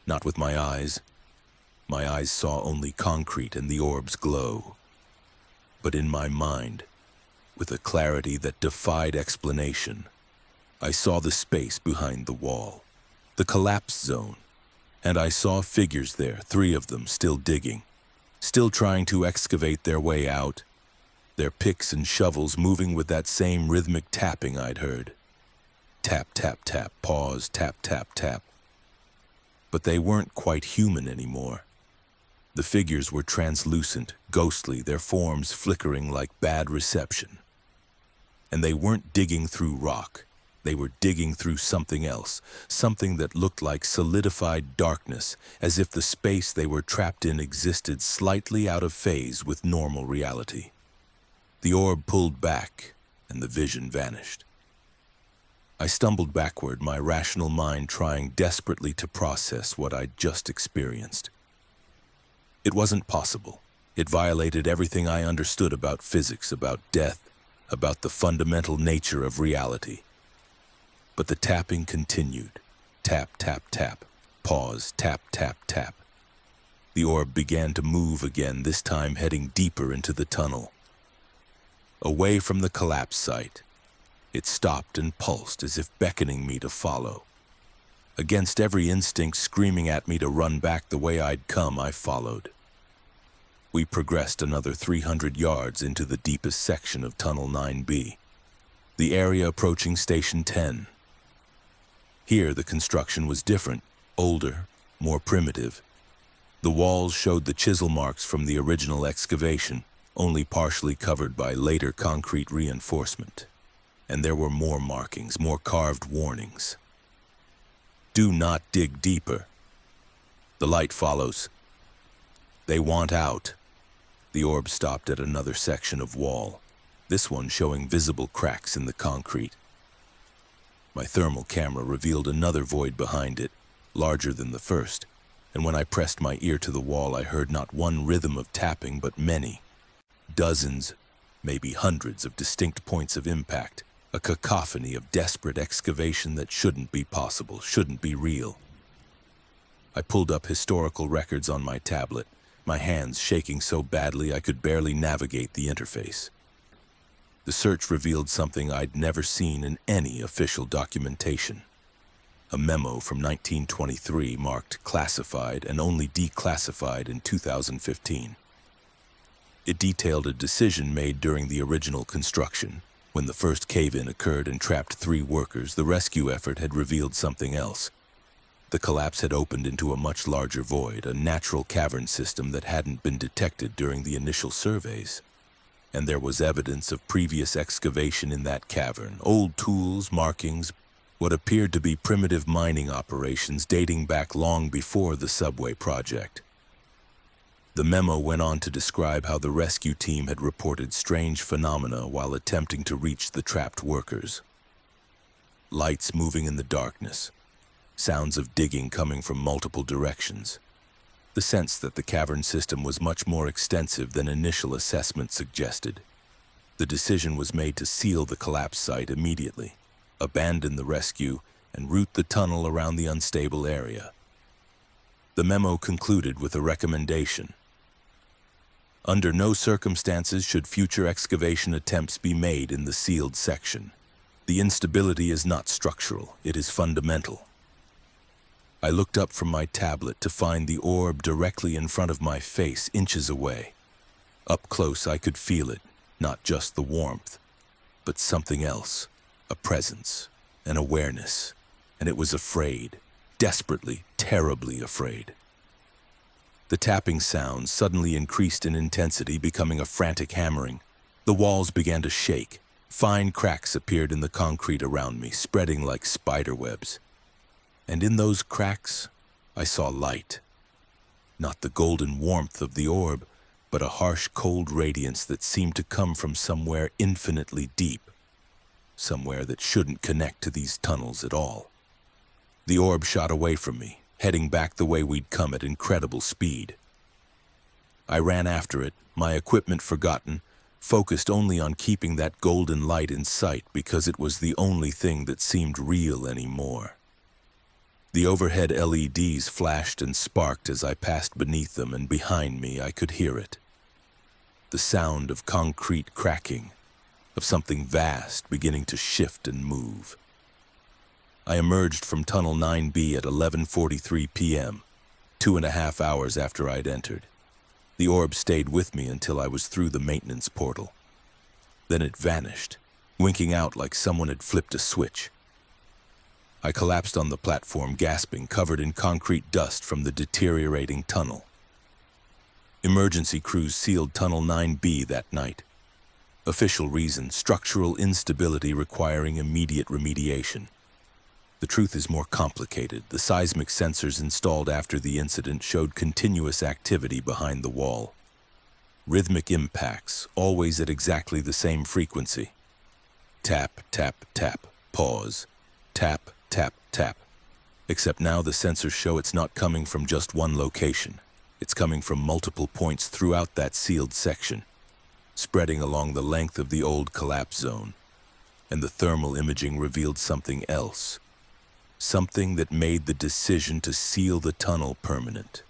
A: Not with my eyes. My eyes saw only concrete and the orb's glow. But in my mind, with a clarity that defied explanation, I saw the space behind the wall, the collapse zone, and I saw figures there, 3 of them still digging, still trying to excavate their way out, their picks and shovels moving with that same rhythmic tapping I'd heard. Tap, tap, tap, pause, tap, tap, tap. But they weren't quite human anymore. The figures were translucent, ghostly, their forms flickering like bad reception. And they weren't digging through rock. They were digging through something else, something that looked like solidified darkness, as if the space they were trapped in existed slightly out of phase with normal reality. The orb pulled back, and the vision vanished. I stumbled backward, my rational mind trying desperately to process what I'd just experienced. It wasn't possible. It violated everything I understood about physics, about death, about the fundamental nature of reality. But the tapping continued. Tap, tap, tap. Pause, tap, tap, tap. The orb began to move again, this time heading deeper into the tunnel. Away from the collapse site, it stopped and pulsed as if beckoning me to follow. Against every instinct screaming at me to run back the way I'd come, I followed. We progressed another 300 yards into the deepest section of Tunnel 9B, the area approaching Station 10. Here, the construction was different, older, more primitive. The walls showed the chisel marks from the original excavation, only partially covered by later concrete reinforcement. And there were more markings, more carved warnings. Do not dig deeper. The light follows. They want out. The orb stopped at another section of wall, this one showing visible cracks in the concrete. My thermal camera revealed another void behind it, larger than the first, and when I pressed my ear to the wall, I heard not one rhythm of tapping, but many. Dozens, maybe hundreds of distinct points of impact, a cacophony of desperate excavation that shouldn't be possible, shouldn't be real. I pulled up historical records on my tablet, my hands shaking so badly I could barely navigate the interface. The search revealed something I'd never seen in any official documentation. A memo from 1923 marked classified and only declassified in 2015. It detailed a decision made during the original construction. When the first cave-in occurred and trapped 3 workers, the rescue effort had revealed something else. The collapse had opened into a much larger void, a natural cavern system that hadn't been detected during the initial surveys. And there was evidence of previous excavation in that cavern, old tools, markings, what appeared to be primitive mining operations dating back long before the subway project. The memo went on to describe how the rescue team had reported strange phenomena while attempting to reach the trapped workers. Lights moving in the darkness, sounds of digging coming from multiple directions. The sense that the cavern system was much more extensive than initial assessment suggested. The decision was made to seal the collapse site immediately, abandon the rescue, and route the tunnel around the unstable area. The memo concluded with a recommendation. Under no circumstances should future excavation attempts be made in the sealed section. The instability is not structural, it is fundamental. I looked up from my tablet to find the orb directly in front of my face, inches away. Up close, I could feel it, not just the warmth, but something else, a presence, an awareness, and it was afraid, desperately, terribly afraid. The tapping sound suddenly increased in intensity, becoming a frantic hammering. The walls began to shake. Fine cracks appeared in the concrete around me, spreading like spider webs. And in those cracks, I saw light. Not the golden warmth of the orb, but a harsh, cold radiance that seemed to come from somewhere infinitely deep, somewhere that shouldn't connect to these tunnels at all. The orb shot away from me, heading back the way we'd come at incredible speed. I ran after it, my equipment forgotten, focused only on keeping that golden light in sight because it was the only thing that seemed real anymore. The overhead LEDs flashed and sparked as I passed beneath them, and behind me I could hear it. The sound of concrete cracking, of something vast beginning to shift and move. I emerged from Tunnel 9B at 11:43 p.m., 2.5 hours after I'd entered. The orb stayed with me until I was through the maintenance portal. Then it vanished, winking out like someone had flipped a switch. I collapsed on the platform, gasping, covered in concrete dust from the deteriorating tunnel. Emergency crews sealed Tunnel 9B that night. Official reason: structural instability requiring immediate remediation. The truth is more complicated. The seismic sensors installed after the incident showed continuous activity behind the wall. Rhythmic impacts, always at exactly the same frequency. Tap, tap, tap, pause. Tap, tap, tap. Except now the sensors show it's not coming from just one location. It's coming from multiple points throughout that sealed section, spreading along the length of the old collapse zone. And the thermal imaging revealed something else. Something that made the decision to seal the tunnel permanent.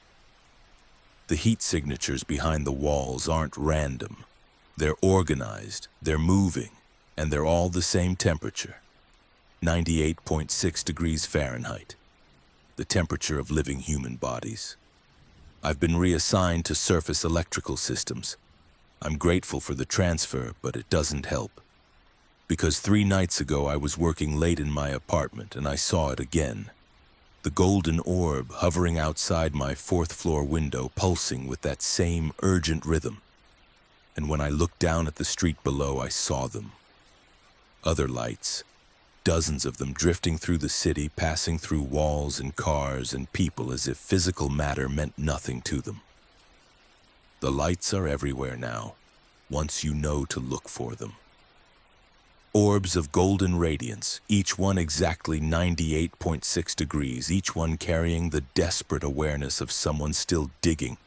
A: The heat signatures behind the walls aren't random. They're organized, they're moving, and they're all the same temperature. 98.6 degrees Fahrenheit, the temperature of living human bodies. I've been reassigned to surface electrical systems. I'm grateful for the transfer, but it doesn't help. Because 3 nights ago I was working late in my apartment and I saw it again. The golden orb hovering outside my 4th floor window, pulsing with that same urgent rhythm. And when I looked down at the street below, I saw them. Other lights, dozens of them drifting through the city, passing through walls and cars and people as if physical matter meant nothing to them. The lights are everywhere now, once you know to look for them. Orbs of golden radiance, each one exactly 98.6 degrees, each one carrying the desperate awareness of someone still digging,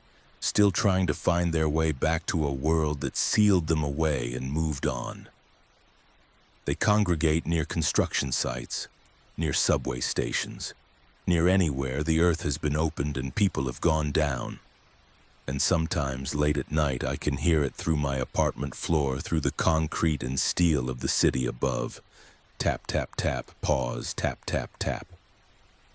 A: still trying to find their way back to a world that sealed them away and moved on. They congregate near construction sites, near subway stations, near anywhere the earth has been opened and people have gone down. And sometimes, late at night, I can hear it through my apartment floor, through the concrete and steel of the city above. Tap, tap, tap, pause, tap, tap, tap.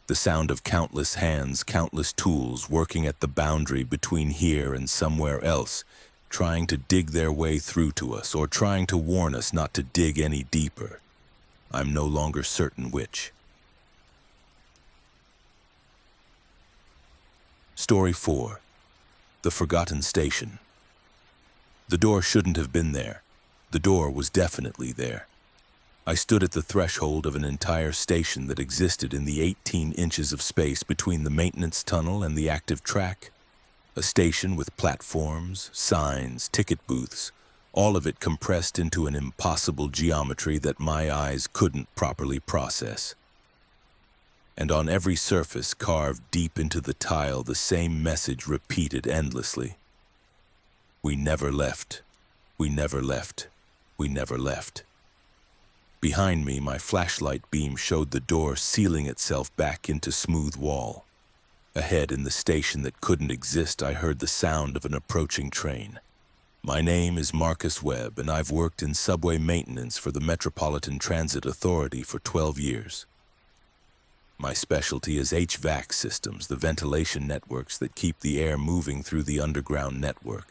A: The sound of countless hands, countless tools working at the boundary between here and somewhere else, trying to dig their way through to us, or trying to warn us not to dig any deeper. I'm no longer certain which. Story 4. The Forgotten Station. The door shouldn't have been there. The door was definitely there. I stood at the threshold of an entire station that existed in the 18 inches of space between the maintenance tunnel and the active track. A station with platforms, signs, ticket booths, all of it compressed into an impossible geometry that my eyes couldn't properly process. And on every surface, carved deep into the tile, the same message repeated endlessly. We never left. We never left. We never left. Behind me, my flashlight beam showed the door sealing itself back into smooth wall. Ahead in the station that couldn't exist, I heard the sound of an approaching train. My name is Marcus Webb, and I've worked in subway maintenance for the Metropolitan Transit Authority for 12 years. My specialty is HVAC systems, the ventilation networks that keep the air moving through the underground network,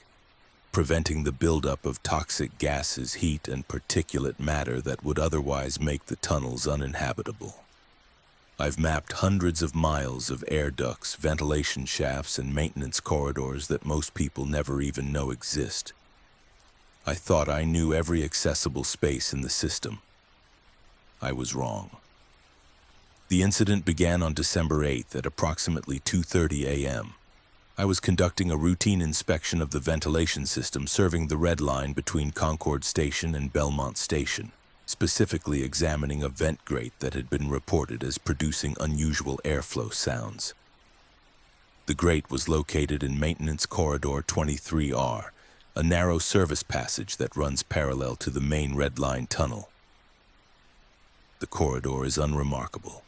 A: preventing the buildup of toxic gases, heat, and particulate matter that would otherwise make the tunnels uninhabitable. I've mapped hundreds of miles of air ducts, ventilation shafts, and maintenance corridors that most people never even know exist. I thought I knew every accessible space in the system. I was wrong. The incident began on December 8th at approximately 2:30 a.m. I was conducting a routine inspection of the ventilation system serving the Red Line between Concord Station and Belmont Station, specifically examining a vent grate that had been reported as producing unusual airflow sounds. The grate was located in Maintenance Corridor 23R, a narrow service passage that runs parallel to the main Red Line tunnel. The corridor is unremarkable.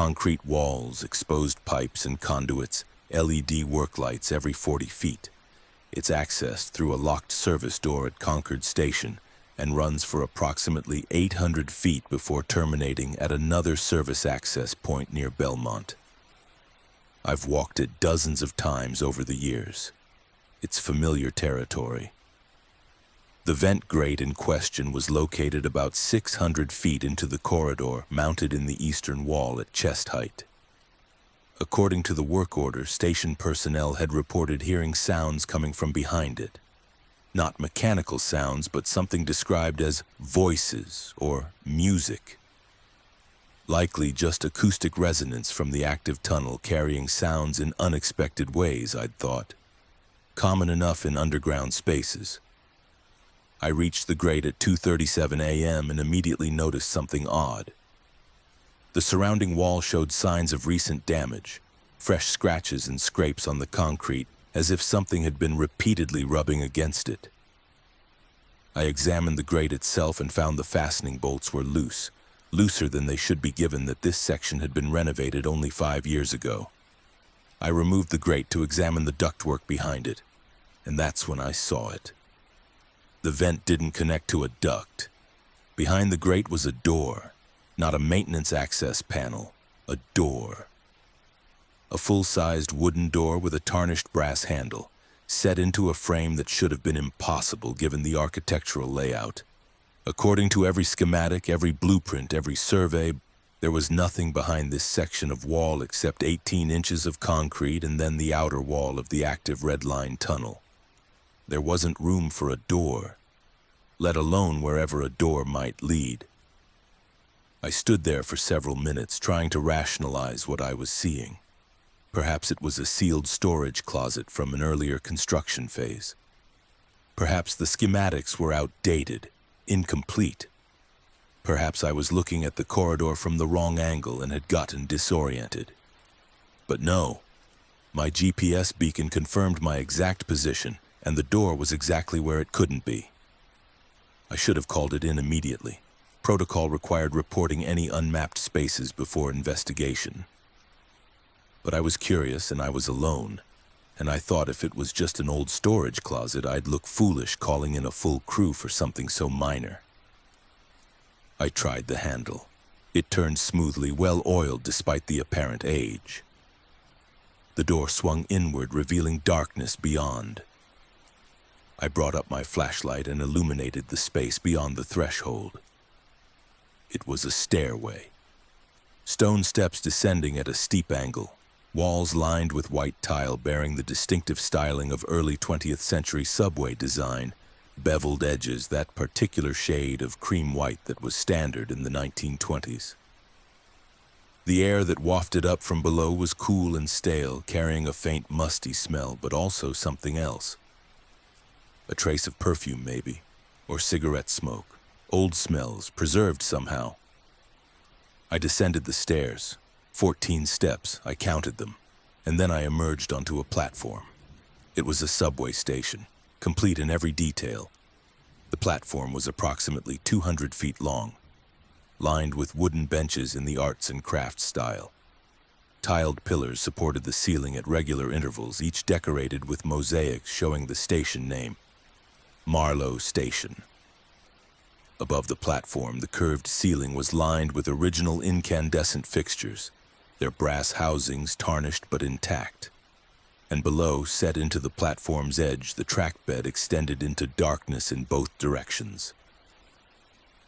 A: Concrete walls, exposed pipes and conduits, LED work lights every 40 feet. It's accessed through a locked service door at Concord Station and runs for approximately 800 feet before terminating at another service access point near Belmont. I've walked it dozens of times over the years. It's familiar territory. The vent grate in question was located about 600 feet into the corridor, mounted in the eastern wall at chest height. According to the work order, station personnel had reported hearing sounds coming from behind it. Not mechanical sounds, but something described as voices or music. Likely just acoustic resonance from the active tunnel carrying sounds in unexpected ways, I'd thought. Common enough in underground spaces. I reached the grate at 2:37 a.m. and immediately noticed something odd. The surrounding wall showed signs of recent damage, fresh scratches and scrapes on the concrete, as if something had been repeatedly rubbing against it. I examined the grate itself and found the fastening bolts were loose, looser than they should be given that this section had been renovated only 5 years ago. I removed the grate to examine the ductwork behind it, and that's when I saw it. The vent didn't connect to a duct. Behind the grate was a door, not a maintenance access panel, a door. A full-sized wooden door with a tarnished brass handle, set into a frame that should have been impossible given the architectural layout. According to every schematic, every blueprint, every survey, there was nothing behind this section of wall except 18 inches of concrete and then the outer wall of the active red line tunnel. There wasn't room for a door, let alone wherever a door might lead. I stood there for several minutes trying to rationalize what I was seeing. Perhaps it was a sealed storage closet from an earlier construction phase. Perhaps the schematics were outdated, incomplete. Perhaps I was looking at the corridor from the wrong angle and had gotten disoriented. But no, my GPS beacon confirmed my exact position, and the door was exactly where it couldn't be. I should have called it in immediately. Protocol required reporting any unmapped spaces before investigation. But I was curious and I was alone, and I thought if it was just an old storage closet, I'd look foolish calling in a full crew for something so minor. I tried the handle. It turned smoothly, well-oiled despite the apparent age. The door swung inward, revealing darkness beyond. I brought up my flashlight and illuminated the space beyond the threshold. It was a stairway. Stone steps descending at a steep angle, walls lined with white tile bearing the distinctive styling of early 20th century subway design, beveled edges, that particular shade of cream white that was standard in the 1920s. The air that wafted up from below was cool and stale, carrying a faint musty smell, but also something else. A trace of perfume, maybe, or cigarette smoke, old smells, preserved somehow. I descended the stairs, 14 steps, I counted them, and then I emerged onto a platform. It was a subway station, complete in every detail. The platform was approximately 200 feet long, lined with wooden benches in the arts and crafts style. Tiled pillars supported the ceiling at regular intervals, each decorated with mosaics showing the station name, Marlow Station. Above the platform, the curved ceiling was lined with original incandescent fixtures, their brass housings tarnished but intact. And below, set into the platform's edge, the track bed extended into darkness in both directions.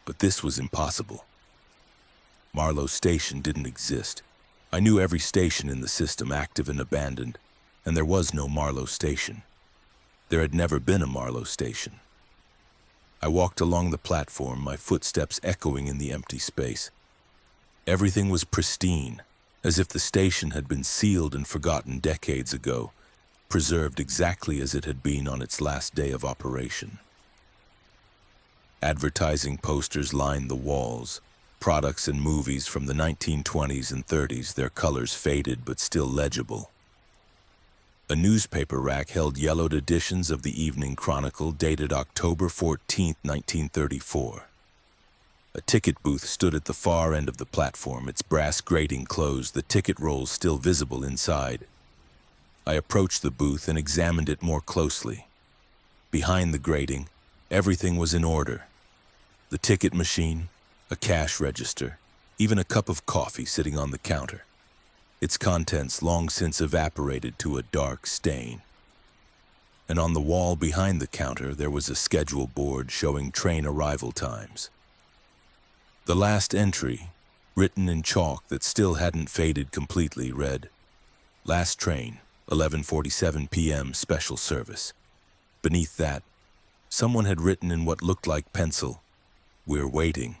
A: But this was impossible. Marlow Station didn't exist. I knew every station in the system, active and abandoned, and there was no Marlow Station. There had never been a Marlow Station. I walked along the platform, my footsteps echoing in the empty space. Everything was pristine, as if the station had been sealed and forgotten decades ago, preserved exactly as it had been on its last day of operation. Advertising posters lined the walls, products and movies from the 1920s and 30s, their colors faded but still legible. A newspaper rack held yellowed editions of the Evening Chronicle dated October 14, 1934. A ticket booth stood at the far end of the platform, its brass grating closed, the ticket rolls still visible inside. I approached the booth and examined it more closely. Behind the grating, everything was in order. The ticket machine, a cash register, even a cup of coffee sitting on the counter. Its contents long since evaporated to a dark stain. And on the wall behind the counter, there was a schedule board showing train arrival times. The last entry, written in chalk that still hadn't faded completely, read, "Last train, 11:47 p.m. special service." Beneath that, someone had written in what looked like pencil, "We're waiting."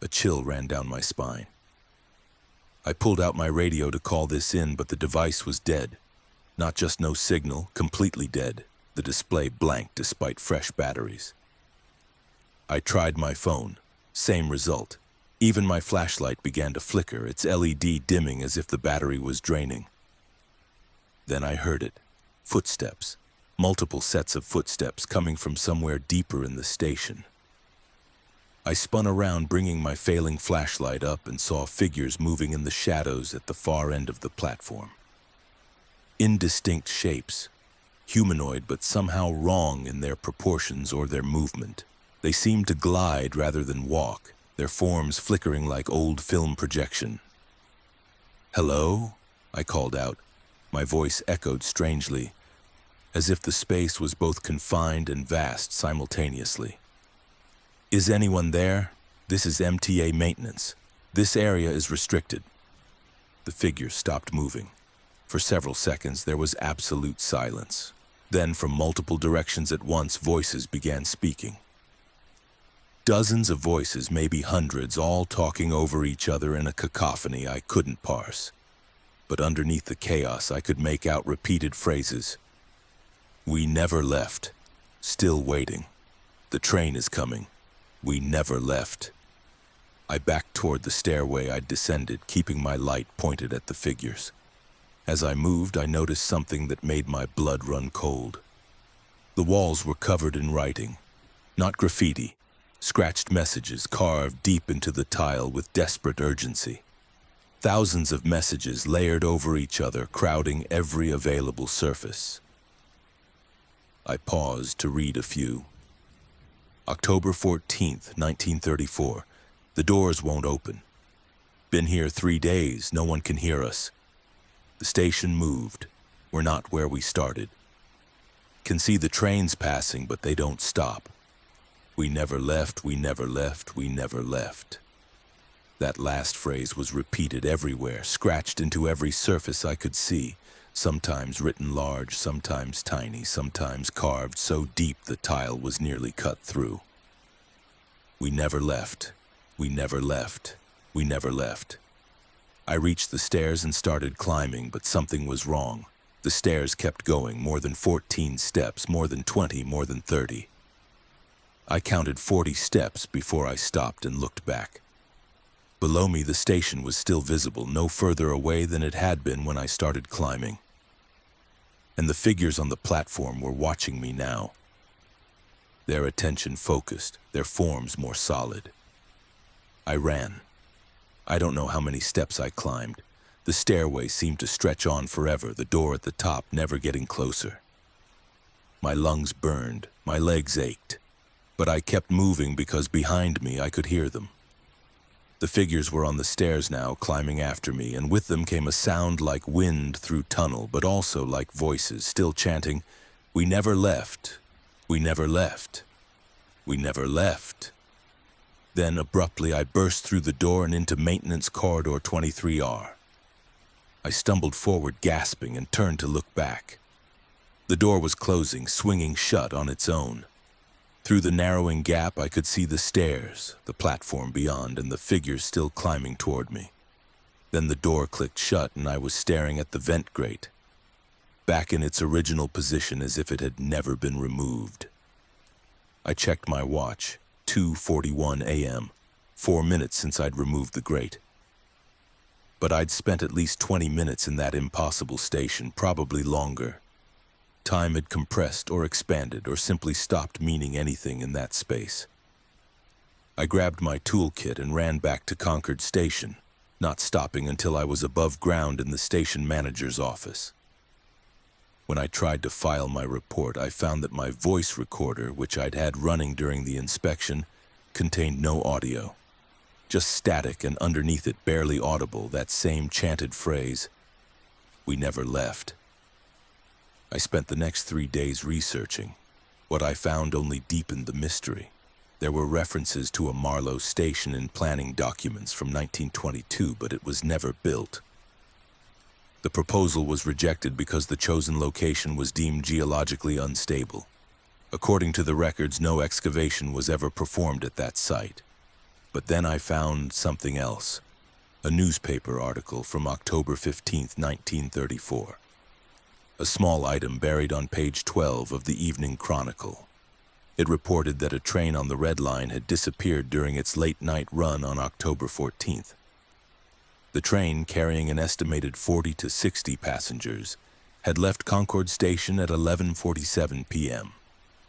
A: A chill ran down my spine. I pulled out my radio to call this in, but the device was dead. Not just no signal, completely dead. The display blank despite fresh batteries. I tried my phone. Same result. Even my flashlight began to flicker, its LED dimming as if the battery was draining. Then I heard it. Footsteps. Multiple sets of footsteps coming from somewhere deeper in the station. I spun around, bringing my failing flashlight up, and saw figures moving in the shadows at the far end of the platform. Indistinct shapes, humanoid but somehow wrong in their proportions or their movement. They seemed to glide rather than walk, their forms flickering like old film projection. "Hello?" I called out. My voice echoed strangely, as if the space was both confined and vast simultaneously. "Is anyone there? This is MTA maintenance. This area is restricted." The figure stopped moving. For several seconds, there was absolute silence. Then, from multiple directions at once, voices began speaking. Dozens of voices, maybe hundreds, all talking over each other in a cacophony I couldn't parse. But underneath the chaos, I could make out repeated phrases. "We never left. Still waiting. The train is coming. We never left." I backed toward the stairway I'd descended, keeping my light pointed at the figures. As I moved, I noticed something that made my blood run cold. The walls were covered in writing, not graffiti, scratched messages carved deep into the tile with desperate urgency. Thousands of messages layered over each other, crowding every available surface. I paused to read a few. October 14th, 1934. The doors won't open. Been here 3 days, no one can hear us. The station moved. We're not where we started. Can see the trains passing, but they don't stop. We never left, we never left, we never left. That last phrase was repeated everywhere, scratched into every surface I could see, sometimes written large, sometimes tiny, sometimes carved so deep the tile was nearly cut through. We never left, we never left, we never left. I reached the stairs and started climbing, but something was wrong. The stairs kept going, more than 14 steps, more than 20, more than 30. I counted 40 steps before I stopped and looked back. Below me, the station was still visible, no further away than it had been when I started climbing. And the figures on the platform were watching me now. Their attention focused, their forms more solid. I ran. I don't know how many steps I climbed. The stairway seemed to stretch on forever, the door at the top never getting closer. My lungs burned, my legs ached, but I kept moving because behind me I could hear them. The figures were on the stairs now, climbing after me, and with them came a sound like wind through tunnel, but also like voices, still chanting, "We never left, we never left, we never left." Then, abruptly, I burst through the door and into maintenance corridor 23R. I stumbled forward, gasping, and turned to look back. The door was closing, swinging shut on its own. Through the narrowing gap, I could see the stairs, the platform beyond, and the figures still climbing toward me. Then the door clicked shut, and I was staring at the vent grate, back in its original position as if it had never been removed. I checked my watch. 2:41 a.m., 4 minutes since I'd removed the grate. But I'd spent at least 20 minutes in that impossible station, probably longer. Time had compressed or expanded or simply stopped meaning anything in that space. I grabbed my toolkit and ran back to Concord Station, not stopping until I was above ground in the station manager's office. When I tried to file my report, I found that my voice recorder, which I'd had running during the inspection, contained no audio. Just static, and underneath it, barely audible, that same chanted phrase, "We never left." I spent the next 3 days researching. What I found only deepened the mystery. There were references to a Marlow station in planning documents from 1922, but it was never built. The proposal was rejected because the chosen location was deemed geologically unstable. According to the records, no excavation was ever performed at that site. But then I found something else. A newspaper article from October 15, 1934. A small item buried on page 12 of the Evening Chronicle. It reported that a train on the Red Line had disappeared during its late-night run on October 14th. The train, carrying an estimated 40 to 60 passengers, had left Concord Station at 11:47 p.m.,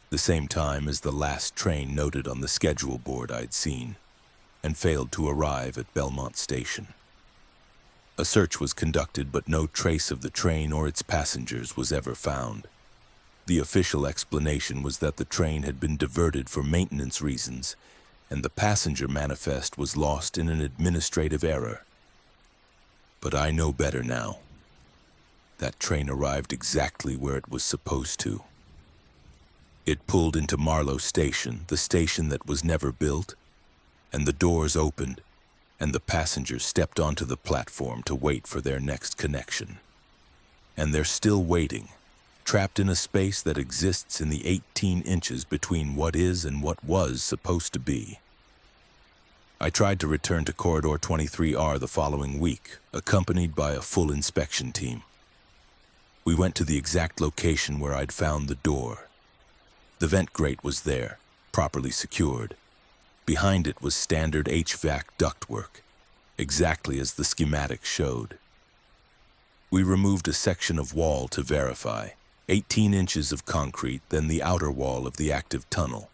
A: the same time as the last train noted on the schedule board I'd seen, and failed to arrive at Belmont Station. A search was conducted, but no trace of the train or its passengers was ever found. The official explanation was that the train had been diverted for maintenance reasons, and the passenger manifest was lost in an administrative error. But I know better now. That train arrived exactly where it was supposed to. It pulled into Marlow Station, the station that was never built, and the doors opened, and the passengers stepped onto the platform to wait for their next connection. And they're still waiting, trapped in a space that exists in the 18 inches between what is and what was supposed to be. I tried to return to Corridor 23R the following week, accompanied by a full inspection team. We went to the exact location where I'd found the door. The vent grate was there, properly secured. Behind it was standard HVAC ductwork, exactly as the schematic showed. We removed a section of wall to verify, 18 inches of concrete, then the outer wall of the active tunnel.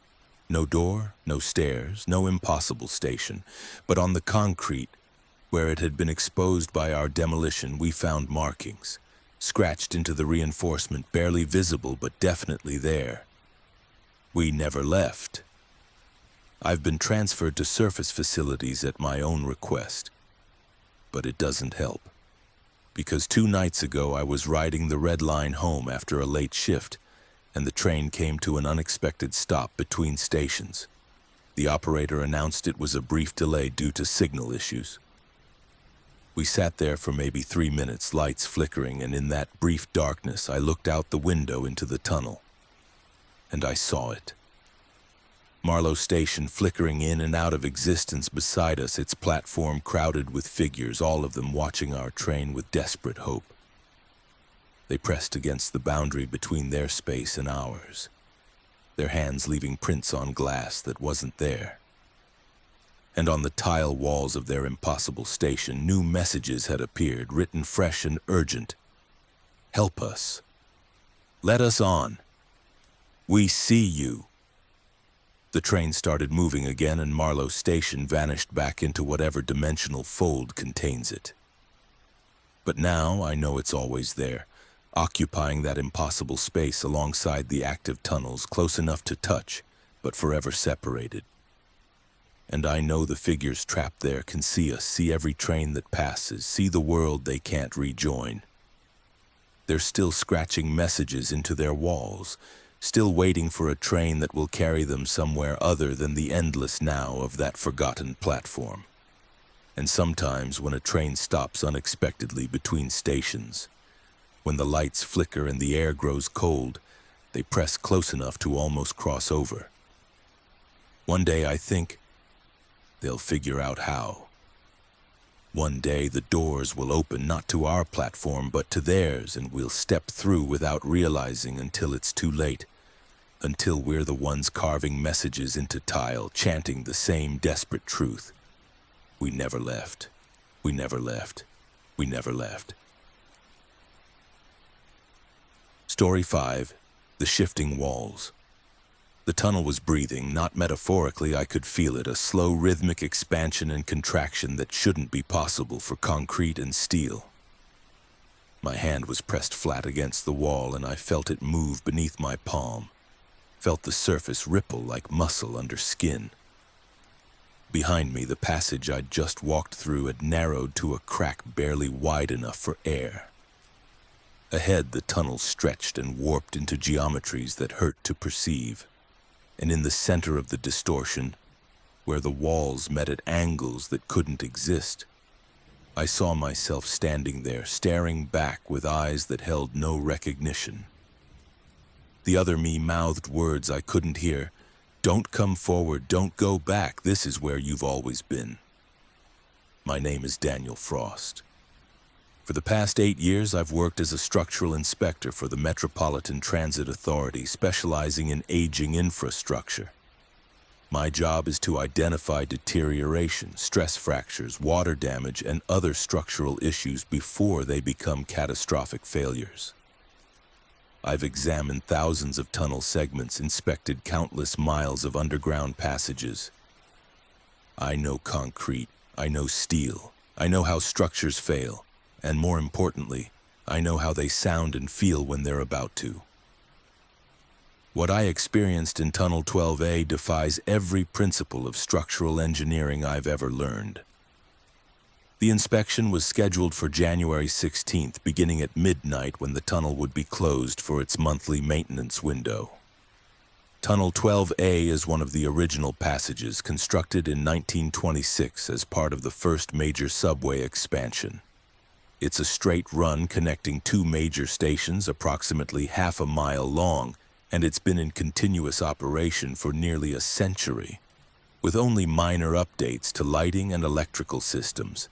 A: No door, no stairs, no impossible station, but on the concrete, where it had been exposed by our demolition, we found markings, scratched into the reinforcement, barely visible but definitely there. We never left. I've been transferred to surface facilities at my own request, but it doesn't help. Because 2 nights ago I was riding the Red Line home after a late shift, and the train came to an unexpected stop between stations. The operator announced it was a brief delay due to signal issues. We sat there for maybe 3 minutes, lights flickering, and in that brief darkness I looked out the window into the tunnel. And I saw it. Marlow Station flickering in and out of existence beside us, its platform crowded with figures, all of them watching our train with desperate hope. They pressed against the boundary between their space and ours, their hands leaving prints on glass that wasn't there. And on the tile walls of their impossible station, new messages had appeared, written fresh and urgent. Help us. Let us on. We see you. The train started moving again, and Marlow Station vanished back into whatever dimensional fold contains it. But now I know it's always there, occupying that impossible space alongside the active tunnels, close enough to touch, but forever separated. And I know the figures trapped there can see us, see every train that passes, see the world they can't rejoin. They're still scratching messages into their walls, still waiting for a train that will carry them somewhere other than the endless now of that forgotten platform. And sometimes when a train stops unexpectedly between stations, when the lights flicker and the air grows cold, they press close enough to almost cross over. One day I think they'll figure out how. One day the doors will open not to our platform but to theirs, and we'll step through without realizing until it's too late, until we're the ones carving messages into tile, chanting the same desperate truth. We never left. We never left. We never left. Story 5. The Shifting Walls. The tunnel was breathing, not metaphorically, I could feel it, a slow rhythmic expansion and contraction that shouldn't be possible for concrete and steel. My hand was pressed flat against the wall and I felt it move beneath my palm, felt the surface ripple like muscle under skin. Behind me, the passage I'd just walked through had narrowed to a crack barely wide enough for air. Ahead, the tunnel stretched and warped into geometries that hurt to perceive. And in the center of the distortion, where the walls met at angles that couldn't exist, I saw myself standing there, staring back with eyes that held no recognition. The other me mouthed words I couldn't hear. Don't come forward, don't go back, this is where you've always been. My name is Daniel Frost. For the past 8 years, I've worked as a structural inspector for the Metropolitan Transit Authority, specializing in aging infrastructure. My job is to identify deterioration, stress fractures, water damage, and other structural issues before they become catastrophic failures. I've examined thousands of tunnel segments, inspected countless miles of underground passages. I know concrete, I know steel, I know how structures fail. and more importantly, I know how they sound and feel when they're about to. What I experienced in Tunnel 12A defies every principle of structural engineering I've ever learned. The inspection was scheduled for January 16th, beginning at midnight when the tunnel would be closed for its monthly maintenance window. Tunnel 12A is one of the original passages constructed in 1926 as part of the first major subway expansion. It's a straight run connecting two major stations approximately half a mile long, and it's been in continuous operation for nearly a century, with only minor updates to lighting and electrical systems.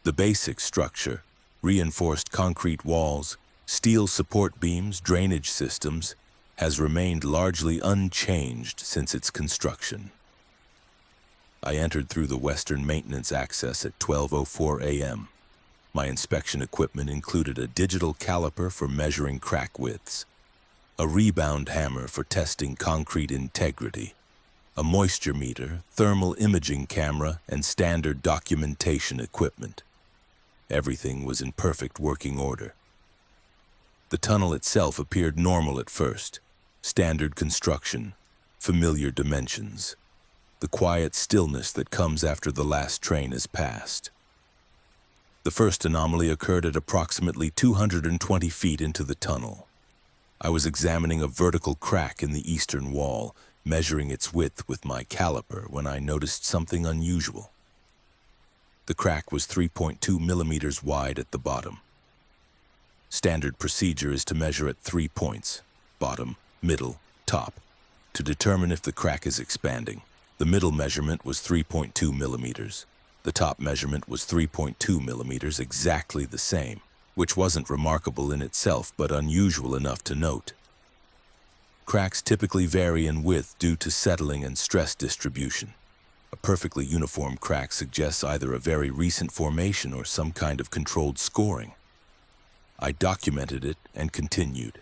A: The basic structure, reinforced concrete walls, steel support beams, drainage systems, has remained largely unchanged since its construction. I entered through the western maintenance access at 12:04 a.m. My inspection equipment included a digital caliper for measuring crack widths, a rebound hammer for testing concrete integrity, a moisture meter, thermal imaging camera, and standard documentation equipment. Everything was in perfect working order. The tunnel itself appeared normal at first. Standard construction, familiar dimensions, the quiet stillness that comes after the last train has passed. The first anomaly occurred at approximately 220 feet into the tunnel. I was examining a vertical crack in the eastern wall, measuring its width with my caliper when I noticed something unusual. The crack was 3.2 millimeters wide at the bottom. Standard procedure is to measure at 3 points, bottom, middle, top, to determine if the crack is expanding. The middle measurement was 3.2 millimeters. The top measurement was 3.2 millimeters, exactly the same, which wasn't remarkable in itself, but unusual enough to note. Cracks typically vary in width due to settling and stress distribution. A perfectly uniform crack suggests either a very recent formation or some kind of controlled scoring. I documented it and continued.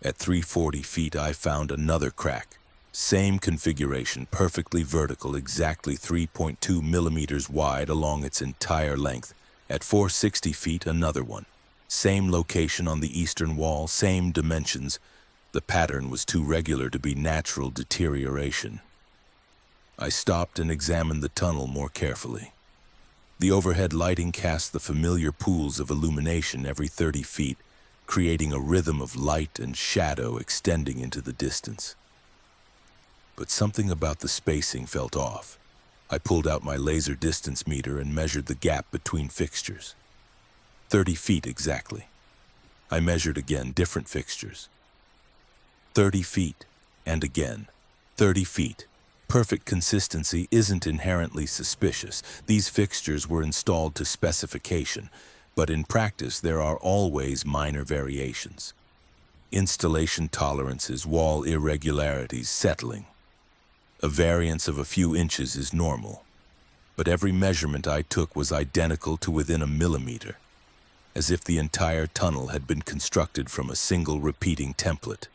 A: At 340 feet, I found another crack. Same configuration, perfectly vertical, exactly 3.2 millimeters wide along its entire length. At 460 feet, another one. Same location on the eastern wall, same dimensions. The pattern was too regular to be natural deterioration. I stopped and examined the tunnel more carefully. The overhead lighting cast the familiar pools of illumination every 30 feet, creating a rhythm of light and shadow extending into the distance. But something about the spacing felt off. I pulled out my laser distance meter and measured the gap between fixtures. 30 feet exactly. I measured again, different fixtures. 30 feet, and again, 30 feet. Perfect consistency isn't inherently suspicious. These fixtures were installed to specification, but in practice there are always minor variations. Installation tolerances, wall irregularities, settling. A variance of a few inches is normal, but every measurement I took was identical to within a millimeter, as if the entire tunnel had been constructed from a single repeating template.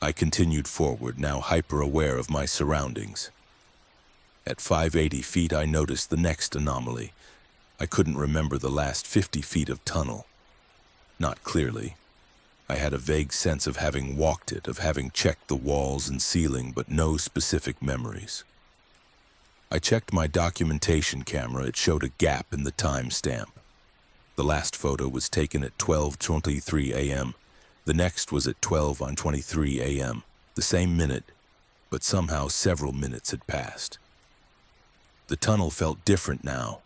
A: I continued forward, now hyper-aware of my surroundings. At 580 feet, I noticed the next anomaly. I couldn't remember the last 50 feet of tunnel. Not clearly. I had a vague sense of having walked it, of having checked the walls and ceiling, but no specific memories. I checked my documentation camera. It showed a gap in the timestamp. The last photo was taken at 12:23 a.m. The next was at 12:23 a.m., the same minute, but somehow several minutes had passed. The tunnel felt different now.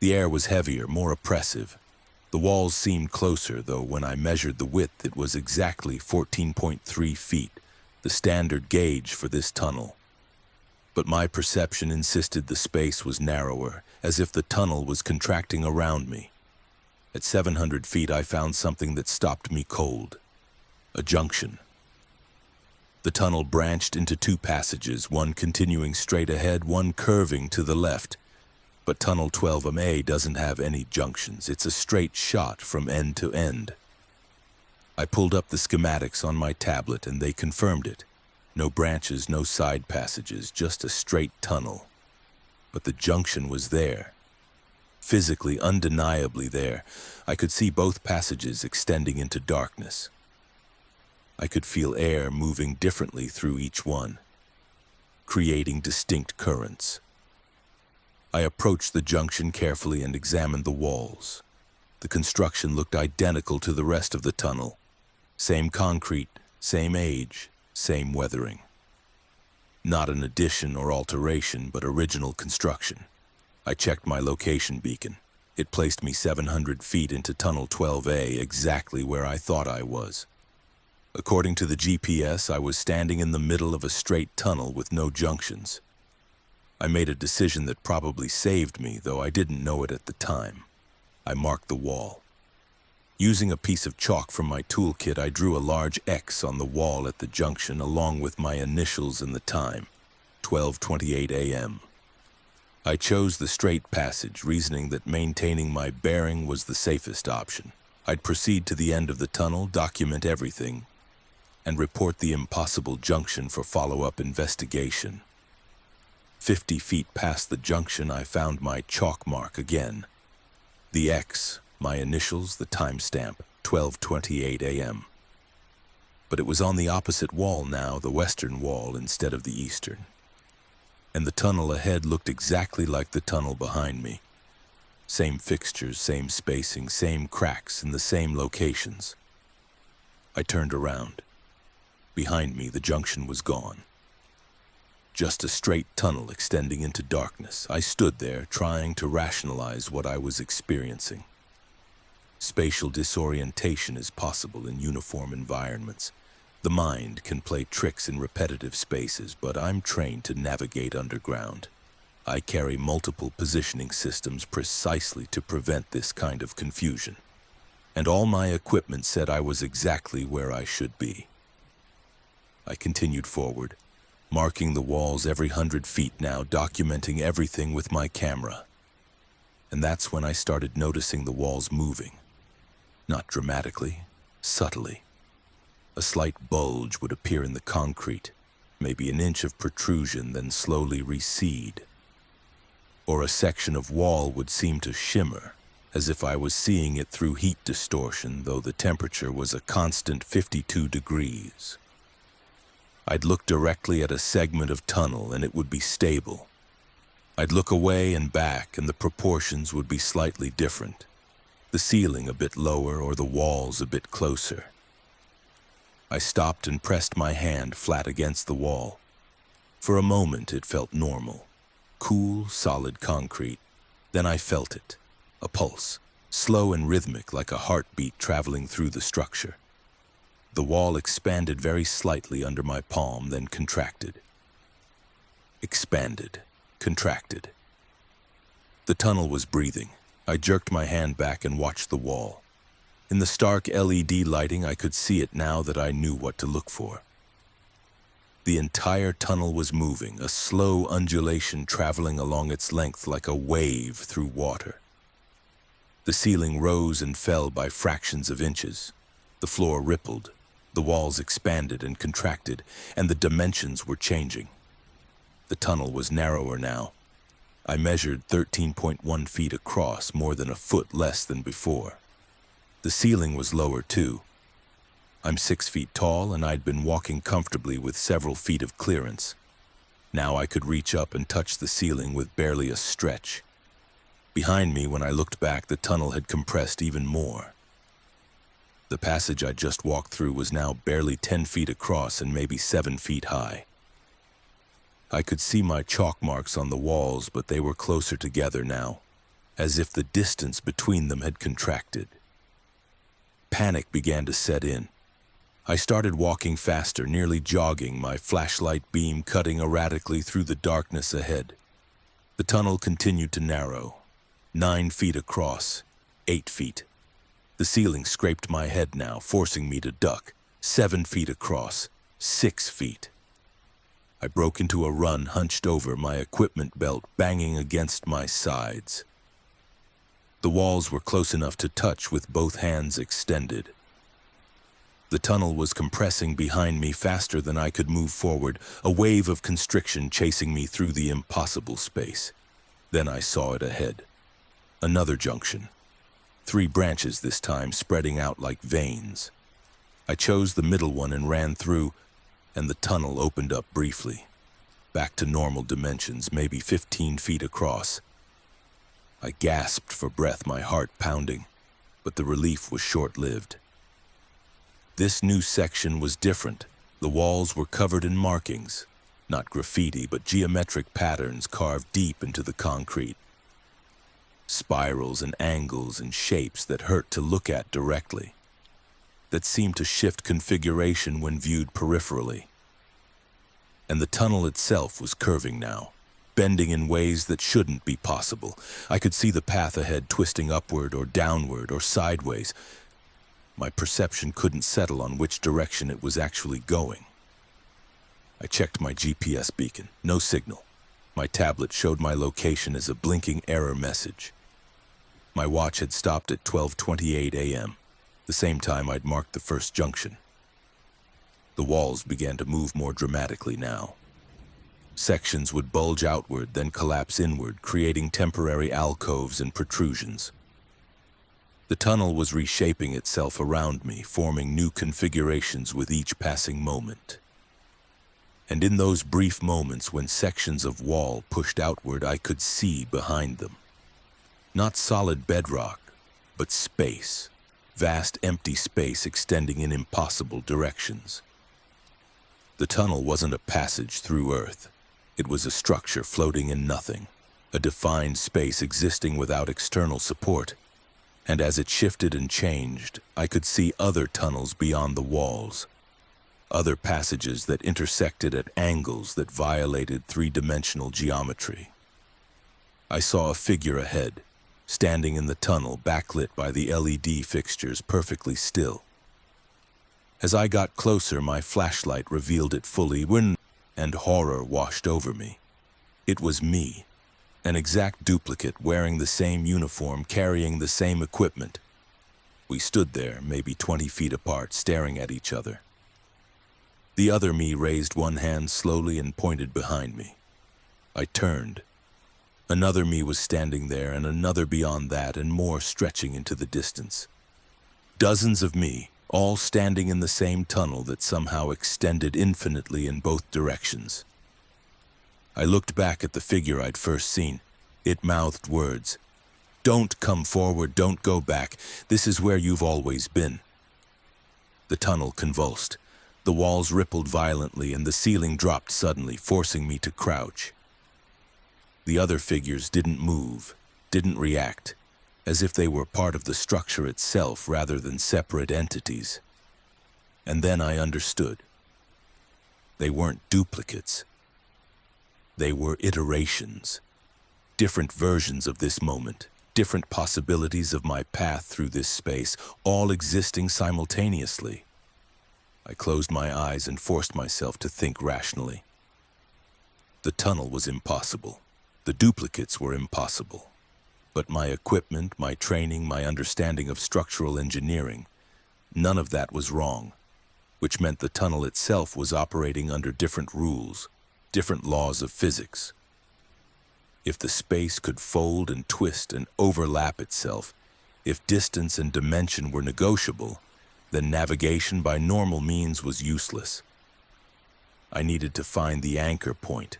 A: The air was heavier, more oppressive. The walls seemed closer, though when I measured the width it was exactly 14.3 feet, the standard gauge for this tunnel. But my perception insisted the space was narrower, as if the tunnel was contracting around me. At 700 feet, I found something that stopped me cold. A junction. The tunnel branched into two passages, one continuing straight ahead, one curving to the left. But Tunnel 12A doesn't have any junctions. It's a straight shot from end to end. I pulled up the schematics on my tablet and they confirmed it. No branches, no side passages, just a straight tunnel. But the junction was there. Physically, undeniably there, I could see both passages extending into darkness. I could feel air moving differently through each one, creating distinct currents. I approached the junction carefully and examined the walls. The construction looked identical to the rest of the tunnel. Same concrete, same age, same weathering. Not an addition or alteration, but original construction. I checked my location beacon. It placed me 700 feet into Tunnel 12A, exactly where I thought I was. According to the GPS, I was standing in the middle of a straight tunnel with no junctions. I made a decision that probably saved me, though I didn't know it at the time. I marked the wall. Using a piece of chalk from my toolkit, I drew a large X on the wall at the junction along with my initials and the time, 12:28 a.m. I chose the straight passage, reasoning that maintaining my bearing was the safest option. I'd proceed to the end of the tunnel, document everything, and report the impossible junction for follow-up investigation. 50 feet past the junction, I found my chalk mark again. The X, my initials, the timestamp, 12:28 a.m. But it was on the opposite wall now, the western wall instead of the eastern. And the tunnel ahead looked exactly like the tunnel behind me. Same fixtures, same spacing, same cracks in the same locations. I turned around. Behind me, the junction was gone. Just a straight tunnel extending into darkness. I stood there, trying to rationalize what I was experiencing. Spatial disorientation is possible in uniform environments. The mind can play tricks in repetitive spaces, but I'm trained to navigate underground. I carry multiple positioning systems precisely to prevent this kind of confusion. And all my equipment said I was exactly where I should be. I continued forward, marking the walls every 100 feet now, documenting everything with my camera. And that's when I started noticing the walls moving. Not dramatically, subtly. A slight bulge would appear in the concrete, maybe an inch of protrusion, then slowly recede. Or a section of wall would seem to shimmer, as if I was seeing it through heat distortion, though the temperature was a constant 52 degrees. I'd look directly at a segment of tunnel and it would be stable. I'd look away and back and the proportions would be slightly different. The ceiling a bit lower or the walls a bit closer. I stopped and pressed my hand flat against the wall. For a moment it felt normal. Cool, solid concrete. Then I felt it. A pulse, slow and rhythmic like a heartbeat traveling through the structure. The wall expanded very slightly under my palm, then contracted. Expanded, contracted. The tunnel was breathing. I jerked my hand back and watched the wall. In the stark LED lighting, I could see it now that I knew what to look for. The entire tunnel was moving, a slow undulation traveling along its length like a wave through water. The ceiling rose and fell by fractions of inches. The floor rippled. The walls expanded and contracted, and the dimensions were changing. The tunnel was narrower now. I measured 13.1 feet across, more than a foot less than before. The ceiling was lower too. I'm 6 feet tall, and I'd been walking comfortably with several feet of clearance. Now I could reach up and touch the ceiling with barely a stretch. Behind me, when I looked back, the tunnel had compressed even more. The passage I just walked through was now barely 10 feet across and maybe 7 feet high. I could see my chalk marks on the walls, but they were closer together now, as if the distance between them had contracted. Panic began to set in. I started walking faster, nearly jogging, my flashlight beam cutting erratically through the darkness ahead. The tunnel continued to narrow. 9 feet across, 8 feet. The ceiling scraped my head now, forcing me to duck. 7 feet across, 6 feet. I broke into a run, hunched over, my equipment belt banging against my sides. The walls were close enough to touch with both hands extended. The tunnel was compressing behind me faster than I could move forward, a wave of constriction chasing me through the impossible space. Then I saw it ahead. Another junction. 3 branches this time, spreading out like veins. I chose the middle one and ran through, and the tunnel opened up briefly. Back to normal dimensions, maybe 15 feet across. I gasped for breath, my heart pounding, but the relief was short-lived. This new section was different. The walls were covered in markings, not graffiti, but geometric patterns carved deep into the concrete. Spirals and angles and shapes that hurt to look at directly, that seemed to shift configuration when viewed peripherally. And the tunnel itself was curving now, bending in ways that shouldn't be possible. I could see the path ahead twisting upward or downward or sideways. My perception couldn't settle on which direction it was actually going. I checked my GPS beacon. No signal. My tablet showed my location as a blinking error message. My watch had stopped at 12:28 a.m., the same time I'd marked the first junction. The walls began to move more dramatically now. Sections would bulge outward, then collapse inward, creating temporary alcoves and protrusions. The tunnel was reshaping itself around me, forming new configurations with each passing moment. And in those brief moments when sections of wall pushed outward, I could see behind them. Not solid bedrock, but space. Vast empty space extending in impossible directions. The tunnel wasn't a passage through Earth. It was a structure floating in nothing, a defined space existing without external support. And as it shifted and changed, I could see other tunnels beyond the walls. Other passages that intersected at angles that violated 3-dimensional geometry. I saw a figure ahead, standing in the tunnel, backlit by the LED fixtures, perfectly still. As I got closer, my flashlight revealed it fully, and horror washed over me. It was me, an exact duplicate, wearing the same uniform, carrying the same equipment. We stood there, maybe 20 feet apart, staring at each other. The other me raised one hand slowly and pointed behind me. I turned. Another me was standing there, and another beyond that, and more stretching into the distance. Dozens of me, all standing in the same tunnel that somehow extended infinitely in both directions. I looked back at the figure I'd first seen. It mouthed words. "Don't come forward, don't go back. This is where you've always been." The tunnel convulsed. The walls rippled violently, and the ceiling dropped suddenly, forcing me to crouch. The other figures didn't move, didn't react, as if they were part of the structure itself rather than separate entities. And then I understood. They weren't duplicates. They were iterations, different versions of this moment, different possibilities of my path through this space, all existing simultaneously. I closed my eyes and forced myself to think rationally. The tunnel was impossible. The duplicates were impossible. But my equipment, my training, my understanding of structural engineering, none of that was wrong, which meant the tunnel itself was operating under different rules, different laws of physics. If the space could fold and twist and overlap itself, if distance and dimension were negotiable, then navigation by normal means was useless. I needed to find the anchor point,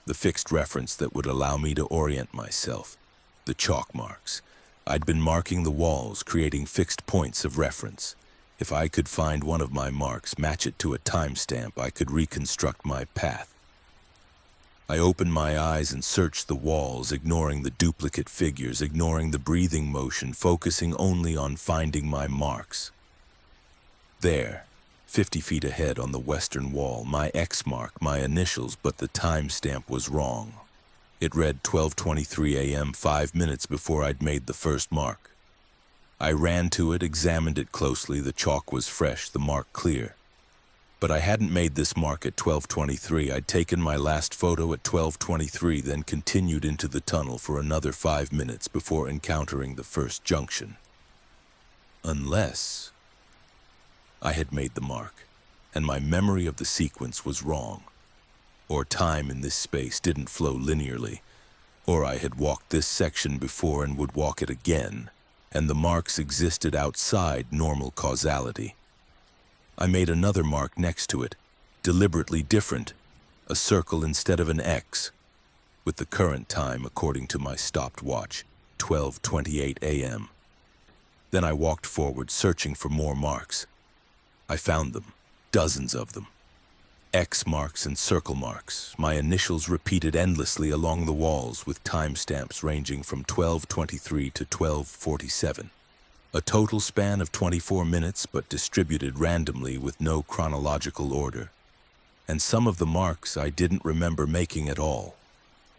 A: the fixed reference that would allow me to orient myself, the chalk marks. I'd been marking the walls, creating fixed points of reference. If I could find one of my marks, match it to a timestamp, I could reconstruct my path. I opened my eyes and searched the walls, ignoring the duplicate figures, ignoring the breathing motion, focusing only on finding my marks. There, 50 feet ahead on the western wall, my X mark, my initials, but the timestamp was wrong. It read 12:23 a.m., 5 minutes before I'd made the first mark. I ran to it, examined it closely. The chalk was fresh, the mark clear. But I hadn't made this mark at 12:23. I'd taken my last photo at 12:23, then continued into the tunnel for another 5 minutes before encountering the first junction. Unless I had made the mark, and my memory of the sequence was wrong, or time in this space didn't flow linearly, Or I had walked this section before and would walk it again, and the marks existed outside normal causality. I made another mark next to it, deliberately different, a circle instead of an X, with the current time, according to my stopped watch, 12:28 a.m. Then I walked forward, searching for more marks. I found them, dozens of them. X marks and circle marks, my initials repeated endlessly along the walls with timestamps ranging from 12:23 to 12:47. A total span of 24 minutes, but distributed randomly with no chronological order. And some of the marks I didn't remember making at all.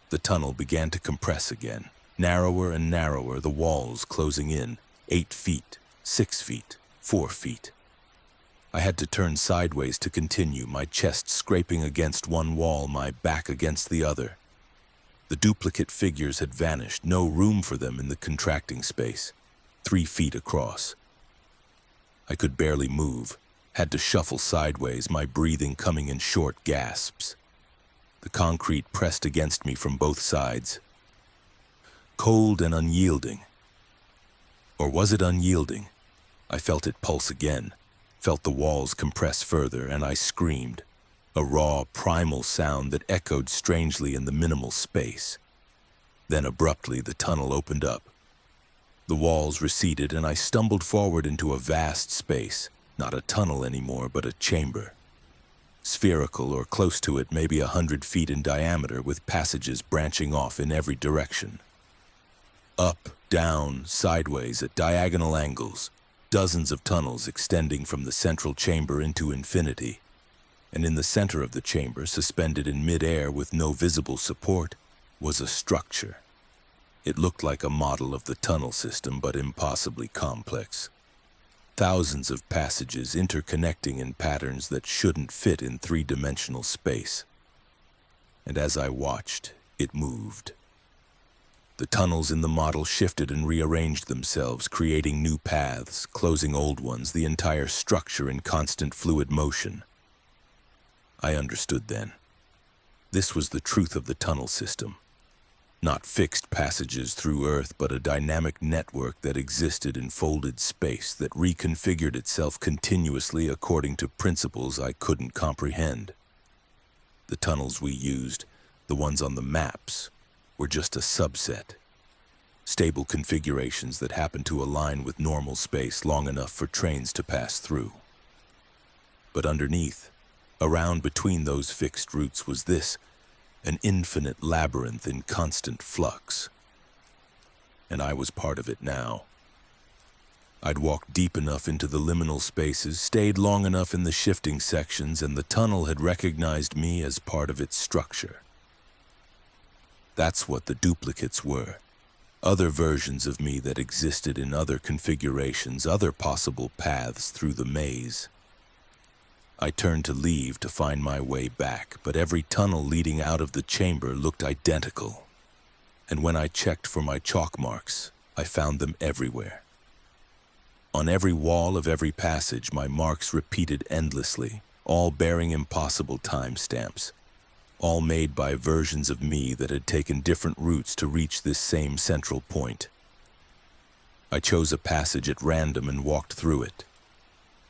A: The tunnel began to compress again, narrower and narrower, the walls closing in, 8 feet, 6 feet, 4 feet. I had to turn sideways to continue, my chest scraping against one wall, my back against the other. The duplicate figures had vanished, no room for them in the contracting space, 3 feet across. I could barely move, had to shuffle sideways, my breathing coming in short gasps. The concrete pressed against me from both sides, cold and unyielding. Or was it unyielding? I felt it pulse again, felt the walls compress further, and I screamed, a raw, primal sound that echoed strangely in the minimal space. Then abruptly the tunnel opened up. The walls receded, and I stumbled forward into a vast space, not a tunnel anymore, but a chamber. Spherical or close to it, maybe 100 feet in diameter, with passages branching off in every direction. Up, down, sideways, at diagonal angles, dozens of tunnels extending from the central chamber into infinity. And in the center of the chamber, suspended in mid-air with no visible support, was a structure. It looked like a model of the tunnel system, but impossibly complex. Thousands of passages interconnecting in patterns that shouldn't fit in three-dimensional space. And as I watched, it moved. The tunnels in the model shifted and rearranged themselves, creating new paths, closing old ones, the entire structure in constant fluid motion. I understood then. This was the truth of the tunnel system. Not fixed passages through Earth, but a dynamic network that existed in folded space that reconfigured itself continuously according to principles I couldn't comprehend. The tunnels we used, the ones on the maps, were just a subset. Stable configurations that happened to align with normal space long enough for trains to pass through. But underneath, around between those fixed routes, was this, an infinite labyrinth in constant flux. And I was part of it now. I'd walked deep enough into the liminal spaces, stayed long enough in the shifting sections, and the tunnel had recognized me as part of its structure. That's what the duplicates were. Other versions of me that existed in other configurations, other possible paths through the maze. I turned to leave to find my way back, but every tunnel leading out of the chamber looked identical. And when I checked for my chalk marks, I found them everywhere. On every wall of every passage, my marks repeated endlessly, all bearing impossible timestamps, all made by versions of me that had taken different routes to reach this same central point. I chose a passage at random and walked through it.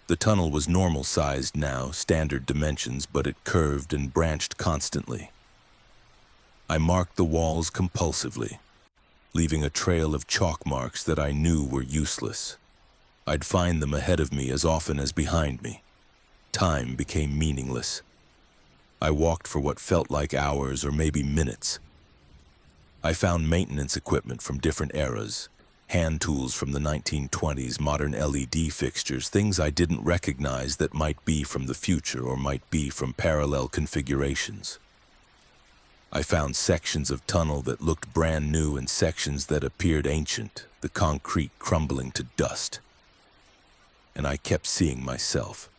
A: The tunnel was normal-sized now, standard dimensions, but it curved and branched constantly. I marked the walls compulsively, leaving a trail of chalk marks that I knew were useless. I'd find them ahead of me as often as behind me. Time became meaningless. I walked for what felt like hours or maybe minutes. I found maintenance equipment from different eras, hand tools from the 1920s, modern LED fixtures, things I didn't recognize that might be from the future or might be from parallel configurations. I found sections of tunnel that looked brand new and sections that appeared ancient, the concrete crumbling to dust. And I kept seeing myself.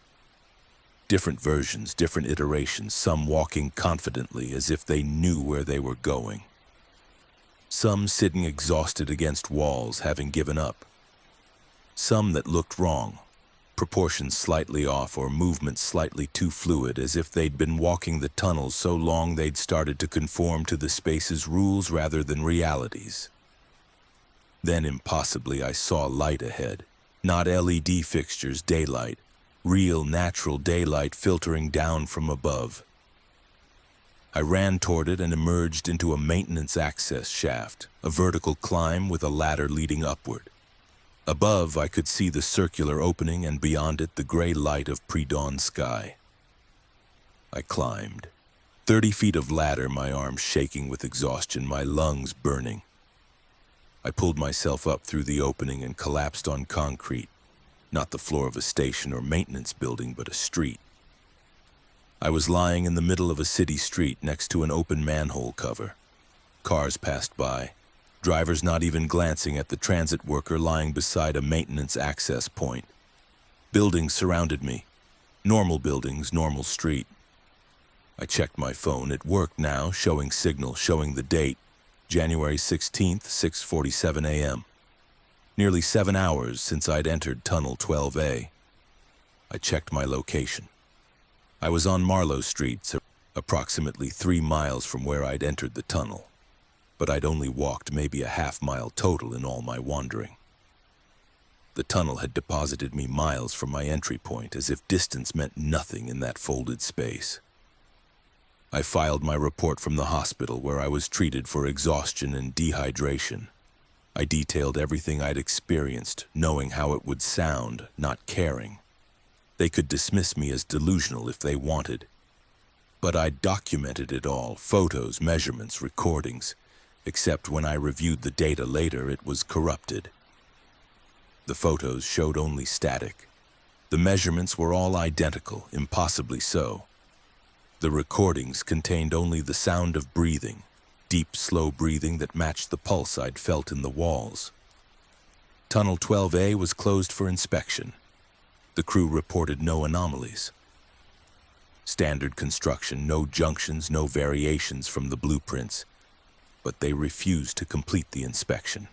A: Different versions, different iterations, some walking confidently as if they knew where they were going. Some sitting exhausted against walls, having given up. Some that looked wrong, proportions slightly off or movements slightly too fluid, as if they'd been walking the tunnels so long they'd started to conform to the space's rules rather than realities. Then, impossibly, I saw light ahead. Not LED fixtures, daylight. Real, natural daylight filtering down from above. I ran toward it and emerged into a maintenance access shaft, a vertical climb with a ladder leading upward. Above, I could see the circular opening and beyond it the gray light of pre-dawn sky. I climbed. 30 feet of ladder, my arms shaking with exhaustion, my lungs burning. I pulled myself up through the opening and collapsed on concrete. Not the floor of a station or maintenance building, but a street. I was lying in the middle of a city street next to an open manhole cover. Cars passed by. Drivers not even glancing at the transit worker lying beside a maintenance access point. Buildings surrounded me. Normal buildings, normal street. I checked my phone. It worked now, showing signal, showing the date. January 16th, 6:47 a.m. Nearly 7 hours since I'd entered Tunnel 12A. I checked my location. I was on Marlow Street, approximately 3 miles from where I'd entered the tunnel. But I'd only walked maybe a half-mile total in all my wandering. The tunnel had deposited me miles from my entry point, as if distance meant nothing in that folded space. I filed my report from the hospital where I was treated for exhaustion and dehydration. I detailed everything I'd experienced, knowing how it would sound, not caring. They could dismiss me as delusional if they wanted. But I documented it all, photos, measurements, recordings. Except when I reviewed the data later, it was corrupted. The photos showed only static. The measurements were all identical, impossibly so. The recordings contained only the sound of breathing, deep, slow breathing that matched the pulse I'd felt in the walls. Tunnel 12A was closed for inspection. The crew reported no anomalies. Standard construction, no junctions, no variations from the blueprints. But they refused to complete the inspection.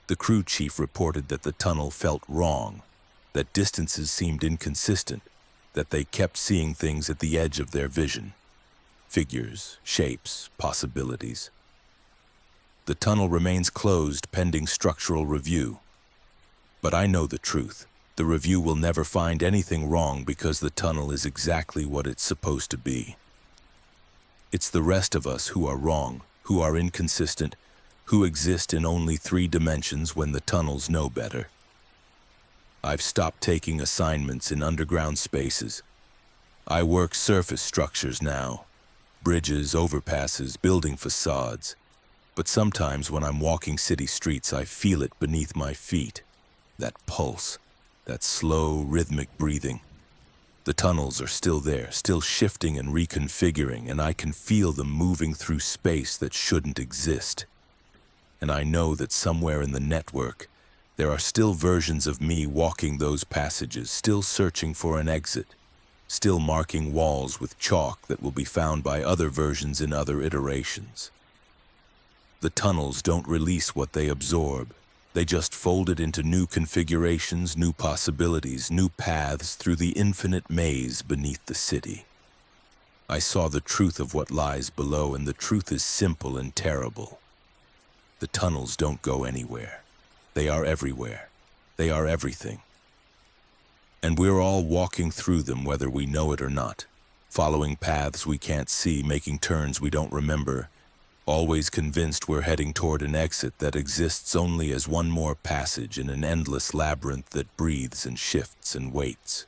A: The crew chief reported that the tunnel felt wrong, that distances seemed inconsistent, that they kept seeing things at the edge of their vision. Figures, shapes, possibilities. The tunnel remains closed pending structural review. But I know the truth. The review will never find anything wrong because the tunnel is exactly what it's supposed to be. It's the rest of us who are wrong, who are inconsistent, who exist in only 3 dimensions when the tunnels know better. I've stopped taking assignments in underground spaces. I work surface structures now. Bridges, overpasses, building facades. But sometimes when I'm walking city streets, I feel it beneath my feet. That pulse, that slow, rhythmic breathing. The tunnels are still there, still shifting and reconfiguring, and I can feel them moving through space that shouldn't exist. And I know that somewhere in the network, there are still versions of me walking those passages, still searching for an exit, still marking walls with chalk that will be found by other versions in other iterations. The tunnels don't release what they absorb. They just fold it into new configurations, new possibilities, new paths through the infinite maze beneath the city. I saw the truth of what lies below, and the truth is simple and terrible. The tunnels don't go anywhere. They are everywhere. They are everything. And we're all walking through them whether we know it or not, following paths we can't see, making turns we don't remember, always convinced we're heading toward an exit that exists only as one more passage in an endless labyrinth that breathes and shifts and waits.